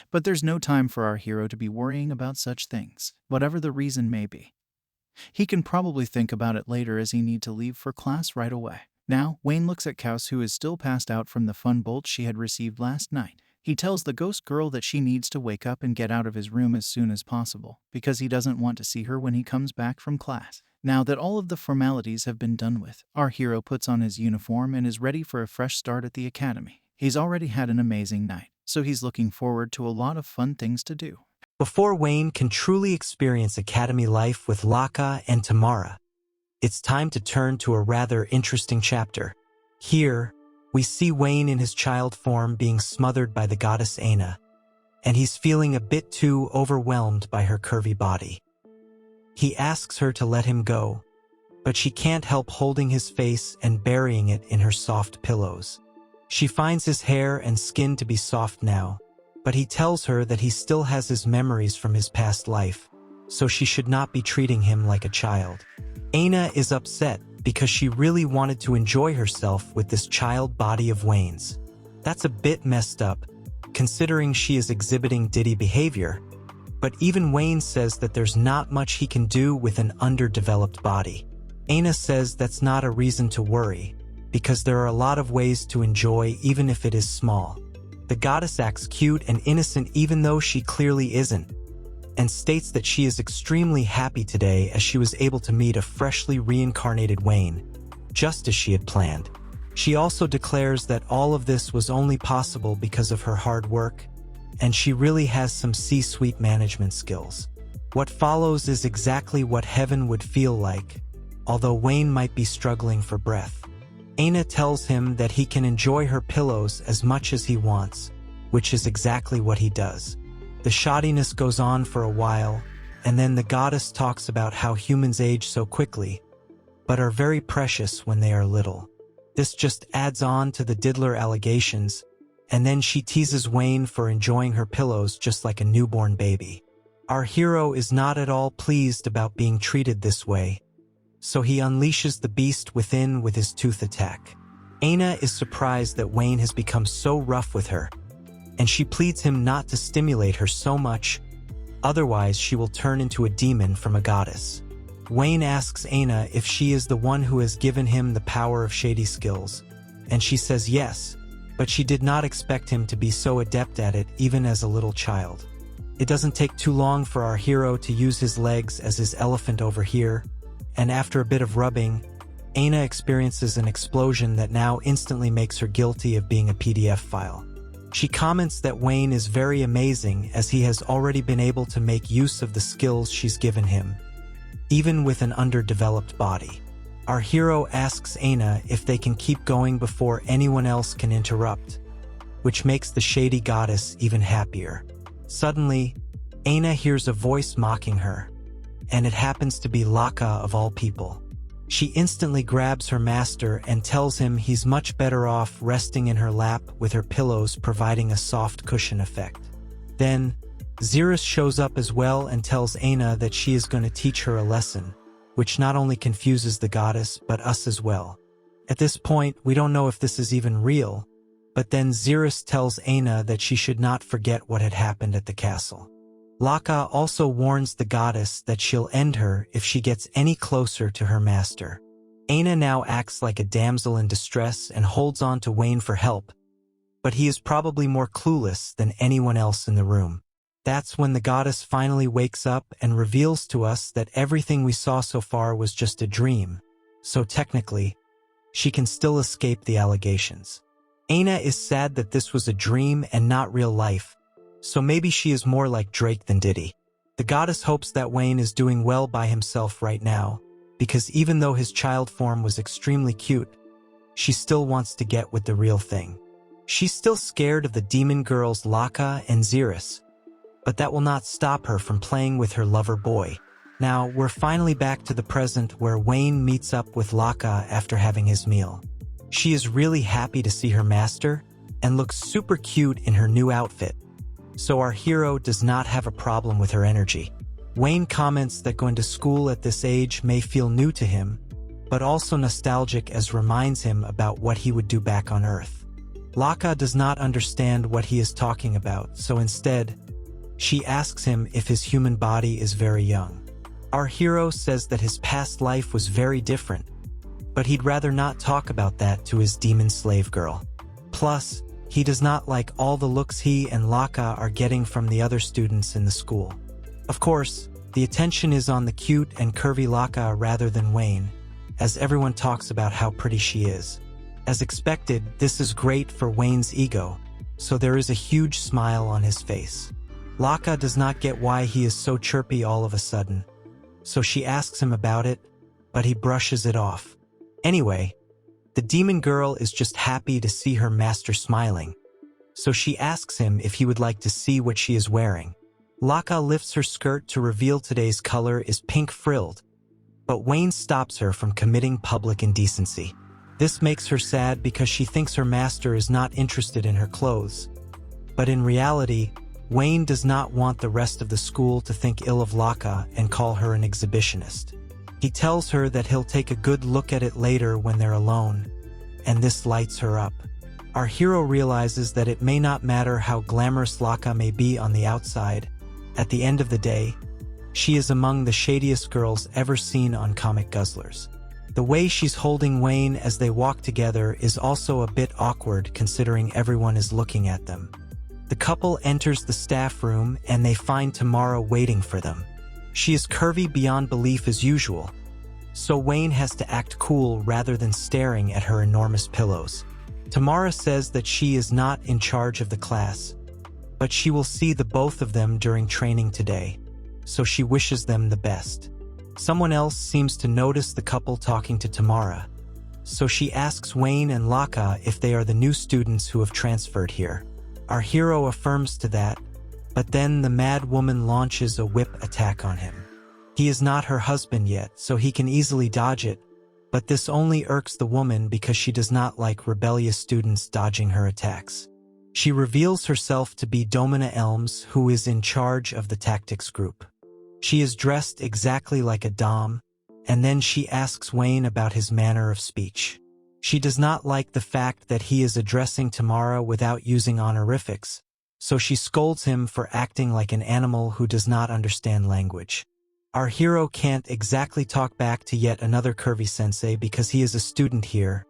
But there's no time for our hero to be worrying about such things, whatever the reason may be. He can probably think about it later as he needs to leave for class right away. Now, Wayne looks at Kaus, who is still passed out from the fun bolt she had received last night. He tells the ghost girl that she needs to wake up and get out of his room as soon as possible, because he doesn't want to see her when he comes back from class. Now that all of the formalities have been done with, our hero puts on his uniform and is ready for a fresh start at the academy. He's already had an amazing night, so he's looking forward to a lot of fun things to do. Before Wayne can truly experience academy life with Laka and Tamara, it's time to turn to a rather interesting chapter. Here, we see Wayne in his child form being smothered by the goddess Aina, and he's feeling a bit too overwhelmed by her curvy body. He asks her to let him go, but she can't help holding his face and burying it in her soft pillows. She finds his hair and skin to be soft now, but he tells her that he still has his memories from his past life, so she should not be treating him like a child. Aina is upset because she really wanted to enjoy herself with this child body of Wayne's. That's a bit messed up, considering she is exhibiting ditty behavior, but even Wayne says that there's not much he can do with an underdeveloped body. Aina says that's not a reason to worry, because there are a lot of ways to enjoy even if it is small. The goddess acts cute and innocent even though she clearly isn't, and states that she is extremely happy today as she was able to meet a freshly reincarnated Wayne, just as she had planned. She also declares that all of this was only possible because of her hard work, and she really has some C-suite management skills. What follows is exactly what heaven would feel like, although Wayne might be struggling for breath. Aina tells him that he can enjoy her pillows as much as he wants, which is exactly what he does. The shoddiness goes on for a while, and then the goddess talks about how humans age so quickly, but are very precious when they are little. This just adds on to the diddler allegations, and then she teases Wayne for enjoying her pillows just like a newborn baby. Our hero is not at all pleased about being treated this way, so he unleashes the beast within with his tooth attack. Aina is surprised that Wayne has become so rough with her, and she pleads him not to stimulate her so much, otherwise she will turn into a demon from a goddess. Wayne asks Aina if she is the one who has given him the power of shady skills, and she says yes, but she did not expect him to be so adept at it even as a little child. It doesn't take too long for our hero to use his legs as his elephant over here, and after a bit of rubbing, Aina experiences an explosion that now instantly makes her guilty of being a PDF file. She comments that Wayne is very amazing as he has already been able to make use of the skills she's given him, even with an underdeveloped body. Our hero asks Aina if they can keep going before anyone else can interrupt, which makes the shady goddess even happier. Suddenly, Aina hears a voice mocking her, and it happens to be Lakshal of all people. She instantly grabs her master and tells him he's much better off resting in her lap with her pillows providing a soft cushion effect. Then, Xeris shows up as well and tells Aina that she is going to teach her a lesson, which not only confuses the goddess but us as well. At this point, we don't know if this is even real, but then Xeris tells Aina that she should not forget what had happened at the castle. Lakshal also warns the goddess that she'll end her if she gets any closer to her master. Aina now acts like a damsel in distress and holds on to Wayne for help, but he is probably more clueless than anyone else in the room. That's when the goddess finally wakes up and reveals to us that everything we saw so far was just a dream, so technically, she can still escape the allegations. Aina is sad that this was a dream and not real life, so maybe she is more like Drake than Diddy. The goddess hopes that Wayne is doing well by himself right now, because even though his child form was extremely cute, she still wants to get with the real thing. She's still scared of the demon girls Lakshal and Xeris, but that will not stop her from playing with her lover boy. Now, we're finally back to the present where Wayne meets up with Lakshal after having his meal. She is really happy to see her master and looks super cute in her new outfit, so our hero does not have a problem with her energy. Wayne comments that going to school at this age may feel new to him, but also nostalgic as reminds him about what he would do back on Earth. Lakshal does not understand what he is talking about, so instead, she asks him if his human body is very young. Our hero says that his past life was very different, but he'd rather not talk about that to his demon slave girl. Plus, he does not like all the looks he and Lakshal are getting from the other students in the school. Of course, the attention is on the cute and curvy Lakshal rather than Wayne, as everyone talks about how pretty she is. As expected, this is great for Wayne's ego, so there is a huge smile on his face. Lakshal does not get why he is so chirpy all of a sudden, so she asks him about it, but he brushes it off. Anyway, the demon girl is just happy to see her master smiling, so she asks him if he would like to see what she is wearing. Lakshal lifts her skirt to reveal today's color is pink frilled, but Wayne stops her from committing public indecency. This makes her sad because she thinks her master is not interested in her clothes, but in reality, Wayne does not want the rest of the school to think ill of Lakshal and call her an exhibitionist. He tells her that he'll take a good look at it later when they're alone, and this lights her up. Our hero realizes that it may not matter how glamorous Lakshal may be on the outside. At the end of the day, she is among the shadiest girls ever seen on Comic Guzzlers. The way she's holding Wayne as they walk together is also a bit awkward considering everyone is looking at them. The couple enters the staff room and they find Tamara waiting for them. She is curvy beyond belief as usual, so Wayne has to act cool rather than staring at her enormous pillows. Tamara says that she is not in charge of the class, but she will see the both of them during training today, so she wishes them the best. Someone else seems to notice the couple talking to Tamara, so she asks Wayne and Lakshal if they are the new students who have transferred here. Our hero affirms to that, but then the mad woman launches a whip attack on him. He is not her husband yet, so he can easily dodge it, but this only irks the woman because she does not like rebellious students dodging her attacks. She reveals herself to be Domina Elms, who is in charge of the tactics group. She is dressed exactly like a dom, and then she asks Wayne about his manner of speech. She does not like the fact that he is addressing Tamara without using honorifics, so she scolds him for acting like an animal who does not understand language. Our hero can't exactly talk back to yet another curvy sensei because he is a student here,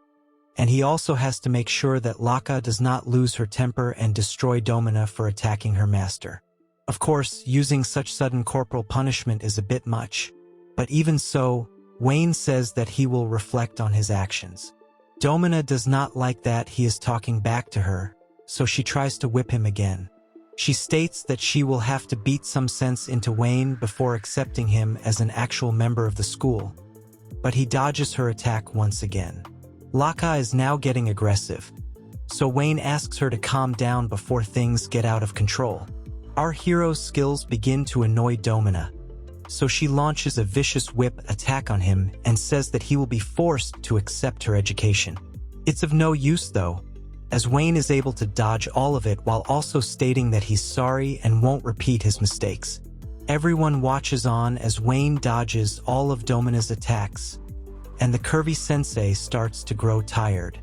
and he also has to make sure that Laka does not lose her temper and destroy Domina for attacking her master. Of course, using such sudden corporal punishment is a bit much, but even so, Wayne says that he will reflect on his actions. Domina does not like that he is talking back to her, so she tries to whip him again. She states that she will have to beat some sense into Wayne before accepting him as an actual member of the school, but he dodges her attack once again. Laka is now getting aggressive, so Wayne asks her to calm down before things get out of control. Our hero's skills begin to annoy Domina, so she launches a vicious whip attack on him and says that he will be forced to accept her education. It's of no use though, as Wayne is able to dodge all of it while also stating that he's sorry and won't repeat his mistakes. Everyone watches on as Wayne dodges all of Domina's attacks, and the curvy sensei starts to grow tired.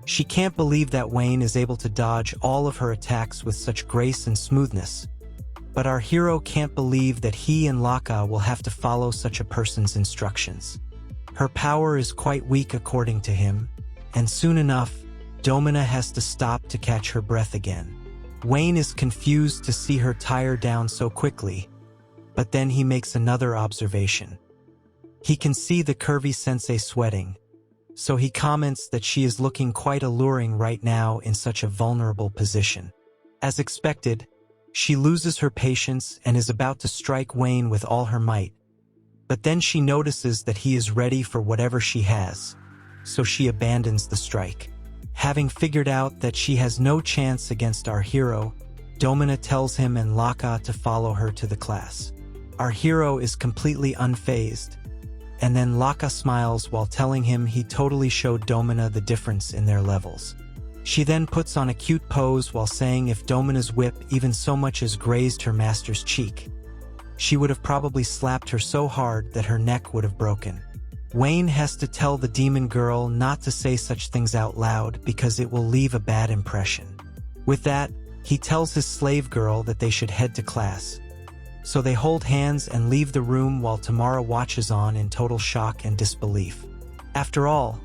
She can't believe that Wayne is able to dodge all of her attacks with such grace and smoothness. But our hero can't believe that he and Laka will have to follow such a person's instructions. Her power is quite weak according to him, and soon enough, Domina has to stop to catch her breath again. Wayne is confused to see her tire down so quickly, but then he makes another observation. He can see the curvy sensei sweating, so he comments that she is looking quite alluring right now in such a vulnerable position. As expected, she loses her patience and is about to strike Wayne with all her might, but then she notices that he is ready for whatever she has, so she abandons the strike. Having figured out that she has no chance against our hero, Domina tells him and Laka to follow her to the class. Our hero is completely unfazed, and then Laka smiles while telling him he totally showed Domina the difference in their levels. She then puts on a cute pose while saying if Domina's whip even so much as grazed her master's cheek, she would have probably slapped her so hard that her neck would have broken. Wayne has to tell the demon girl not to say such things out loud because it will leave a bad impression. With that, he tells his slave girl that they should head to class. So they hold hands and leave the room while Tamara watches on in total shock and disbelief. After all,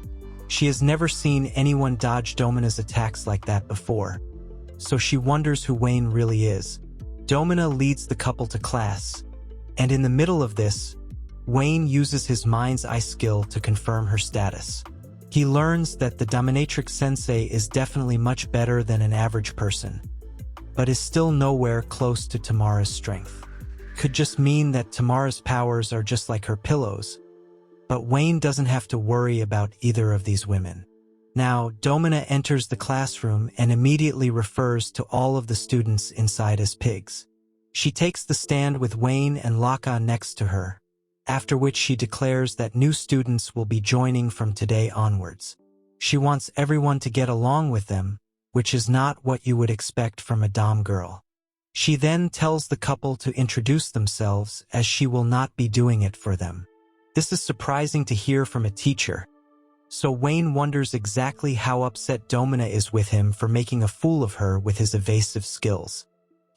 she has never seen anyone dodge Domina's attacks like that before, so she wonders who Wayne really is. Domina leads the couple to class, and in the middle of this, Wayne uses his mind's eye skill to confirm her status. He learns that the dominatrix sensei is definitely much better than an average person, but is still nowhere close to Tamara's strength. Could just mean that Tamara's powers are just like her pillows, but Wayne doesn't have to worry about either of these women. Now, Domina enters the classroom and immediately refers to all of the students inside as pigs. She takes the stand with Wayne and Laka next to her, after which she declares that new students will be joining from today onwards. She wants everyone to get along with them, which is not what you would expect from a dom girl. She then tells the couple to introduce themselves as she will not be doing it for them. This is surprising to hear from a teacher, so Wayne wonders exactly how upset Domina is with him for making a fool of her with his evasive skills.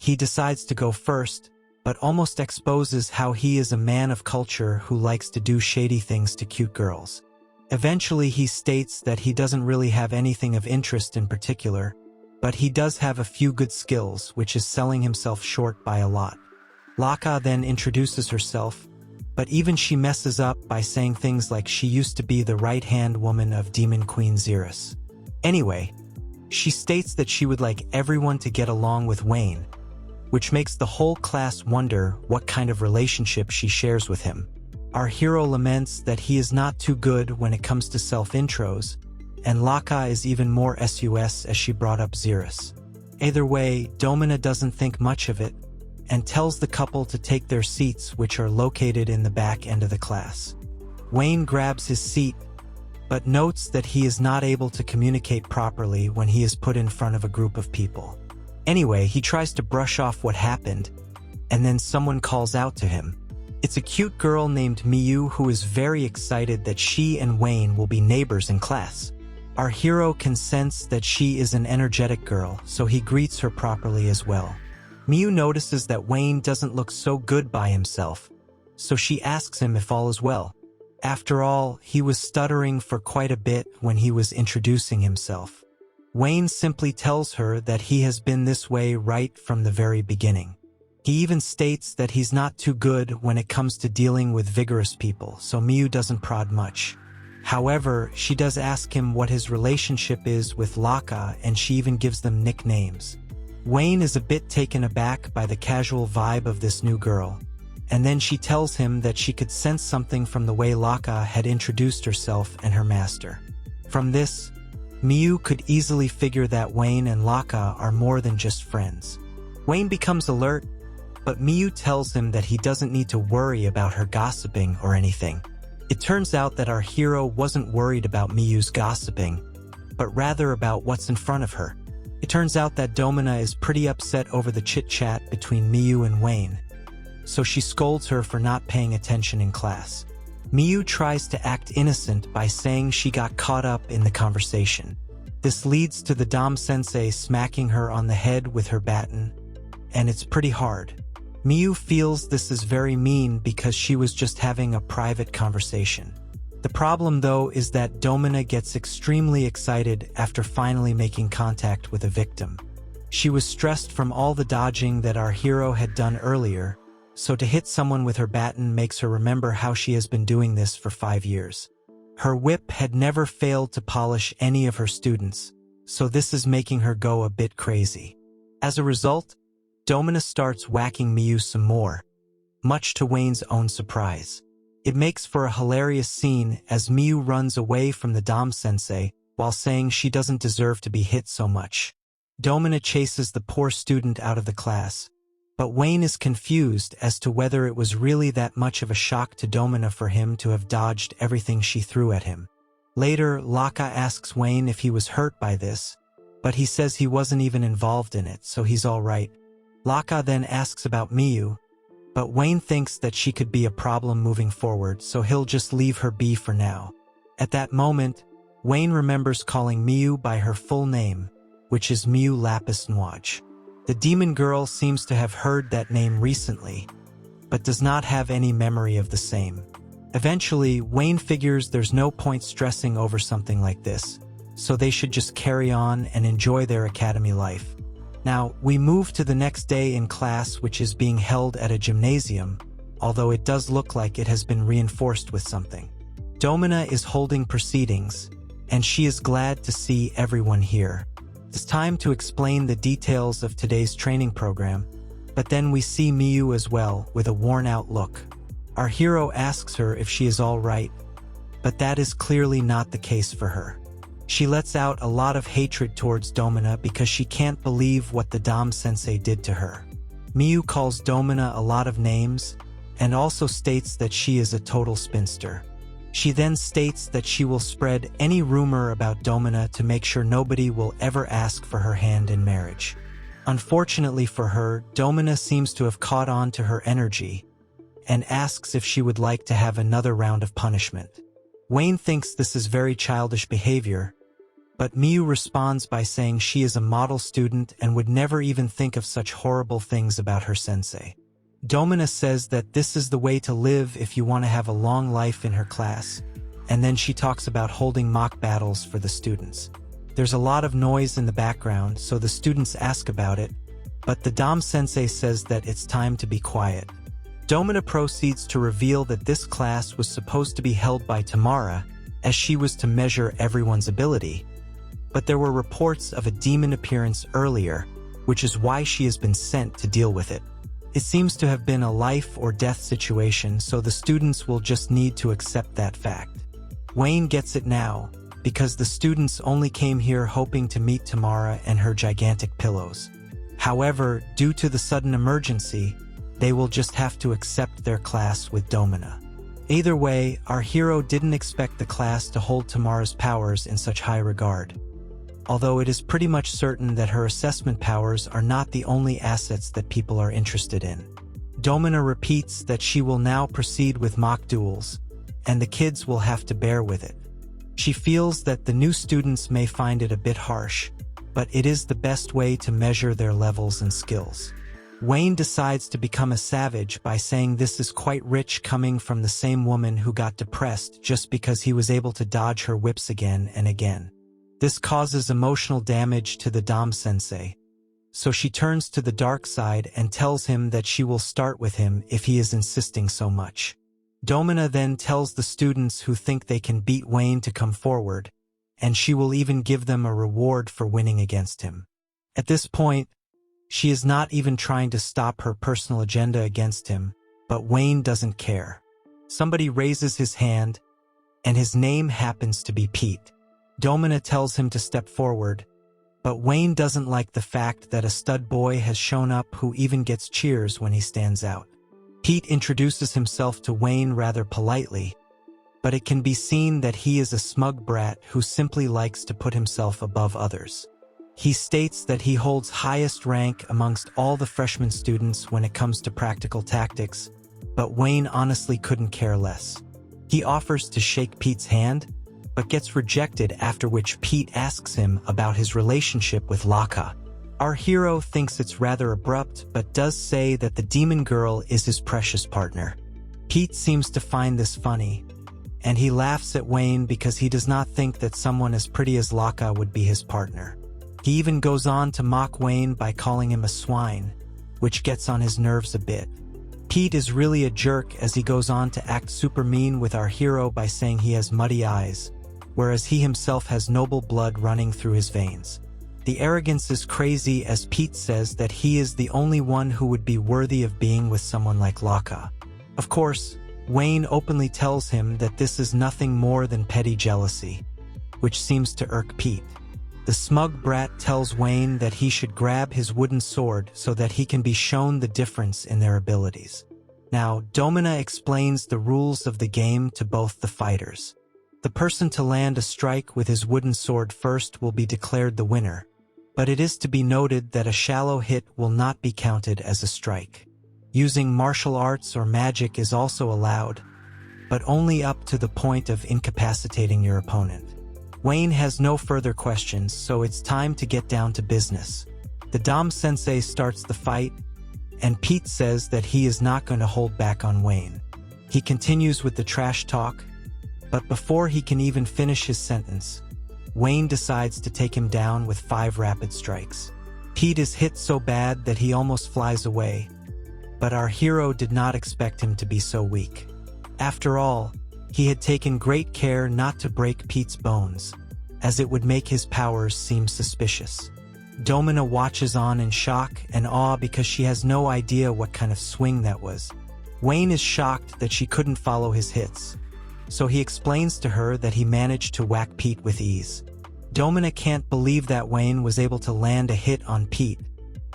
He decides to go first, but almost exposes how he is a man of culture who likes to do shady things to cute girls. Eventually he states that he doesn't really have anything of interest in particular, but he does have a few good skills, which is selling himself short by a lot. Laka then introduces herself, but even she messes up by saying things like she used to be the right-hand woman of Demon Queen Xeris. Anyway, she states that she would like everyone to get along with Wayne, which makes the whole class wonder what kind of relationship she shares with him. Our hero laments that he is not too good when it comes to self-intros, and Laka is even more sus as she brought up Xeris. Either way, Domina doesn't think much of it, and tells the couple to take their seats, which are located in the back end of the class. Wayne grabs his seat, but notes that he is not able to communicate properly when he is put in front of a group of people. Anyway, he tries to brush off what happened, and then someone calls out to him. It's a cute girl named Miyu who is very excited that she and Wayne will be neighbors in class. Our hero can sense that she is an energetic girl, so he greets her properly as well. Miyu notices that Wayne doesn't look so good by himself, so she asks him if all is well. After all, he was stuttering for quite a bit when he was introducing himself. Wayne simply tells her that he has been this way right from the very beginning. He even states that he's not too good when it comes to dealing with vigorous people, so Miyu doesn't prod much. However, she does ask him what his relationship is with Laka, and she even gives them nicknames. Wayne is a bit taken aback by the casual vibe of this new girl, and then she tells him that she could sense something from the way Laka had introduced herself and her master. From this, Miyu could easily figure that Wayne and Laka are more than just friends. Wayne becomes alert, but Miyu tells him that he doesn't need to worry about her gossiping or anything. It turns out that our hero wasn't worried about Miyu's gossiping, but rather about what's in front of her. It turns out that Domina is pretty upset over the chit-chat between Miyu and Wayne, so she scolds her for not paying attention in class. Miyu tries to act innocent by saying she got caught up in the conversation. This leads to the Dom-sensei smacking her on the head with her baton, and it's pretty hard. Miyu feels this is very mean because she was just having a private conversation. The problem, though, is that Domina gets extremely excited after finally making contact with a victim. She was stressed from all the dodging that our hero had done earlier, so to hit someone with her baton makes her remember how she has been doing this for 5 years. Her whip had never failed to polish any of her students, so this is making her go a bit crazy. As a result, Domina starts whacking Miyu some more, much to Wayne's own surprise. It makes for a hilarious scene as Miyu runs away from the Dom-sensei while saying she doesn't deserve to be hit so much. Domina chases the poor student out of the class, but Wayne is confused as to whether it was really that much of a shock to Domina for him to have dodged everything she threw at him. Later, Laka asks Wayne if he was hurt by this, but he says he wasn't even involved in it, so he's all right. Laka then asks about Miyu, but Wayne thinks that she could be a problem moving forward, so he'll just leave her be for now. At that moment, Wayne remembers calling Miyu by her full name, which is Miyu Lapis Nwaj. The demon girl seems to have heard that name recently, but does not have any memory of the same. Eventually, Wayne figures there's no point stressing over something like this, so they should just carry on and enjoy their academy life. Now, we move to the next day in class, which is being held at a gymnasium, although it does look like it has been reinforced with something. Domina is holding proceedings, and she is glad to see everyone here. It's time to explain the details of today's training program, but then we see Miyu as well, with a worn-out look. Our hero asks her if she is all right, but that is clearly not the case for her. She lets out a lot of hatred towards Domina because she can't believe what the Dom-sensei did to her. Miyu calls Domina a lot of names and also states that she is a total spinster. She then states that she will spread any rumor about Domina to make sure nobody will ever ask for her hand in marriage. Unfortunately for her, Domina seems to have caught on to her energy and asks if she would like to have another round of punishment. Wayne thinks this is very childish behavior, but Miyu responds by saying she is a model student and would never even think of such horrible things about her sensei. Domina says that this is the way to live if you want to have a long life in her class, and then she talks about holding mock battles for the students. There's a lot of noise in the background, so the students ask about it, but the Dom-sensei says that it's time to be quiet. Domina proceeds to reveal that this class was supposed to be held by Tamara, as she was to measure everyone's ability, but there were reports of a demon appearance earlier, which is why she has been sent to deal with it. It seems to have been a life or death situation, so the students will just need to accept that fact. Wayne gets it now, because the students only came here hoping to meet Tamara and her gigantic pillows. However, due to the sudden emergency, they will just have to accept their class with Domina. Either way, our hero didn't expect the class to hold Tamara's powers in such high regard. Although it is pretty much certain that her assessment powers are not the only assets that people are interested in. Domina repeats that she will now proceed with mock duels, and the kids will have to bear with it. She feels that the new students may find it a bit harsh, but it is the best way to measure their levels and skills. Wayne decides to become a savage by saying this is quite rich coming from the same woman who got depressed just because he was able to dodge her whips again and again. This causes emotional damage to the Dom sensei, so she turns to the dark side and tells him that she will start with him if he is insisting so much. Domina then tells the students who think they can beat Wayne to come forward, and she will even give them a reward for winning against him. At this point, she is not even trying to stop her personal agenda against him, but Wayne doesn't care. Somebody raises his hand, and his name happens to be Pete. Domina tells him to step forward, but Wayne doesn't like the fact that a stud boy has shown up who even gets cheers when he stands out. Pete introduces himself to Wayne rather politely, but it can be seen that he is a smug brat who simply likes to put himself above others. He states that he holds highest rank amongst all the freshman students when it comes to practical tactics, but Wayne honestly couldn't care less. He offers to shake Pete's hand, but gets rejected, after which Pete asks him about his relationship with Lakshal. Our hero thinks it's rather abrupt, but does say that the demon girl is his precious partner. Pete seems to find this funny, and he laughs at Wayne because he does not think that someone as pretty as Lakshal would be his partner. He even goes on to mock Wayne by calling him a swine, which gets on his nerves a bit. Pete is really a jerk as he goes on to act super mean with our hero by saying he has muddy eyes, whereas he himself has noble blood running through his veins. The arrogance is crazy as Pete says that he is the only one who would be worthy of being with someone like Lakshal. Of course, Wayne openly tells him that this is nothing more than petty jealousy, which seems to irk Pete. The smug brat tells Wayne that he should grab his wooden sword so that he can be shown the difference in their abilities. Now, Domina explains the rules of the game to both the fighters. The person to land a strike with his wooden sword first will be declared the winner, but it is to be noted that a shallow hit will not be counted as a strike. Using martial arts or magic is also allowed, but only up to the point of incapacitating your opponent. Wayne has no further questions, so it's time to get down to business. The Dom sensei starts the fight, and Pete says that he is not going to hold back on Wayne. He continues with the trash talk, but before he can even finish his sentence, Wayne decides to take him down with 5 rapid strikes. Pete is hit so bad that he almost flies away, but our hero did not expect him to be so weak. After all, he had taken great care not to break Pete's bones, as it would make his powers seem suspicious. Domina watches on in shock and awe because she has no idea what kind of swing that was. Wayne is shocked that she couldn't follow his hits, so he explains to her that he managed to whack Pete with ease. Domina can't believe that Wayne was able to land a hit on Pete,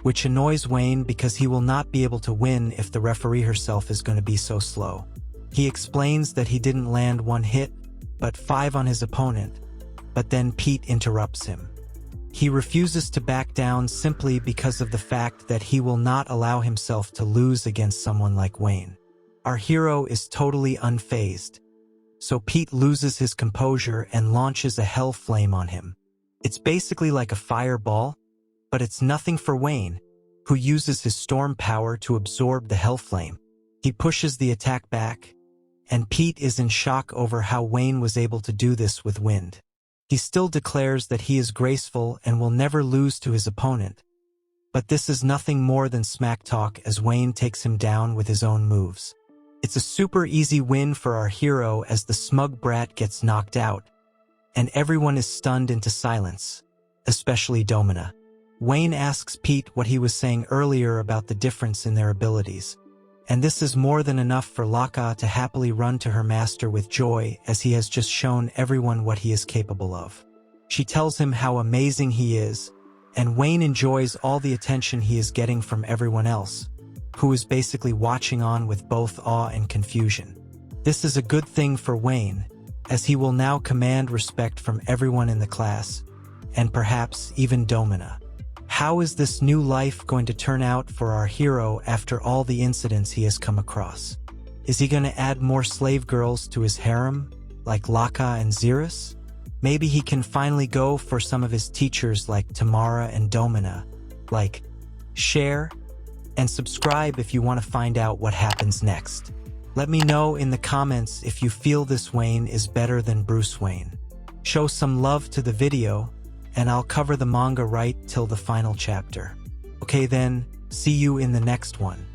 which annoys Wayne because he will not be able to win if the referee herself is going to be so slow. He explains that he didn't land 1 hit, but 5 on his opponent, but then Pete interrupts him. He refuses to back down simply because of the fact that he will not allow himself to lose against someone like Wayne. Our hero is totally unfazed, so Pete loses his composure and launches a hell flame on him. It's basically like a fireball, but it's nothing for Wayne, who uses his storm power to absorb the hell flame. He pushes the attack back, and Pete is in shock over how Wayne was able to do this with wind. He still declares that he is graceful and will never lose to his opponent, but this is nothing more than smack talk as Wayne takes him down with his own moves. It's a super easy win for our hero as the smug brat gets knocked out, and everyone is stunned into silence, especially Domina. Wayne asks Pete what he was saying earlier about the difference in their abilities, and this is more than enough for Lakshal to happily run to her master with joy as he has just shown everyone what he is capable of. She tells him how amazing he is, and Wayne enjoys all the attention he is getting from everyone else, who is basically watching on with both awe and confusion. This is a good thing for Wayne, as he will now command respect from everyone in the class, and perhaps even Domina. How is this new life going to turn out for our hero after all the incidents he has come across? Is he going to add more slave girls to his harem, like Lakshal and Xeris? Maybe he can finally go for some of his teachers like Tamara and Domina. Like, share, and subscribe if you want to find out what happens next. Let me know in the comments if you feel this Wayne is better than Bruce Wayne. Show some love to the video, and I'll cover the manga right till the final chapter. Okay then, see you in the next one.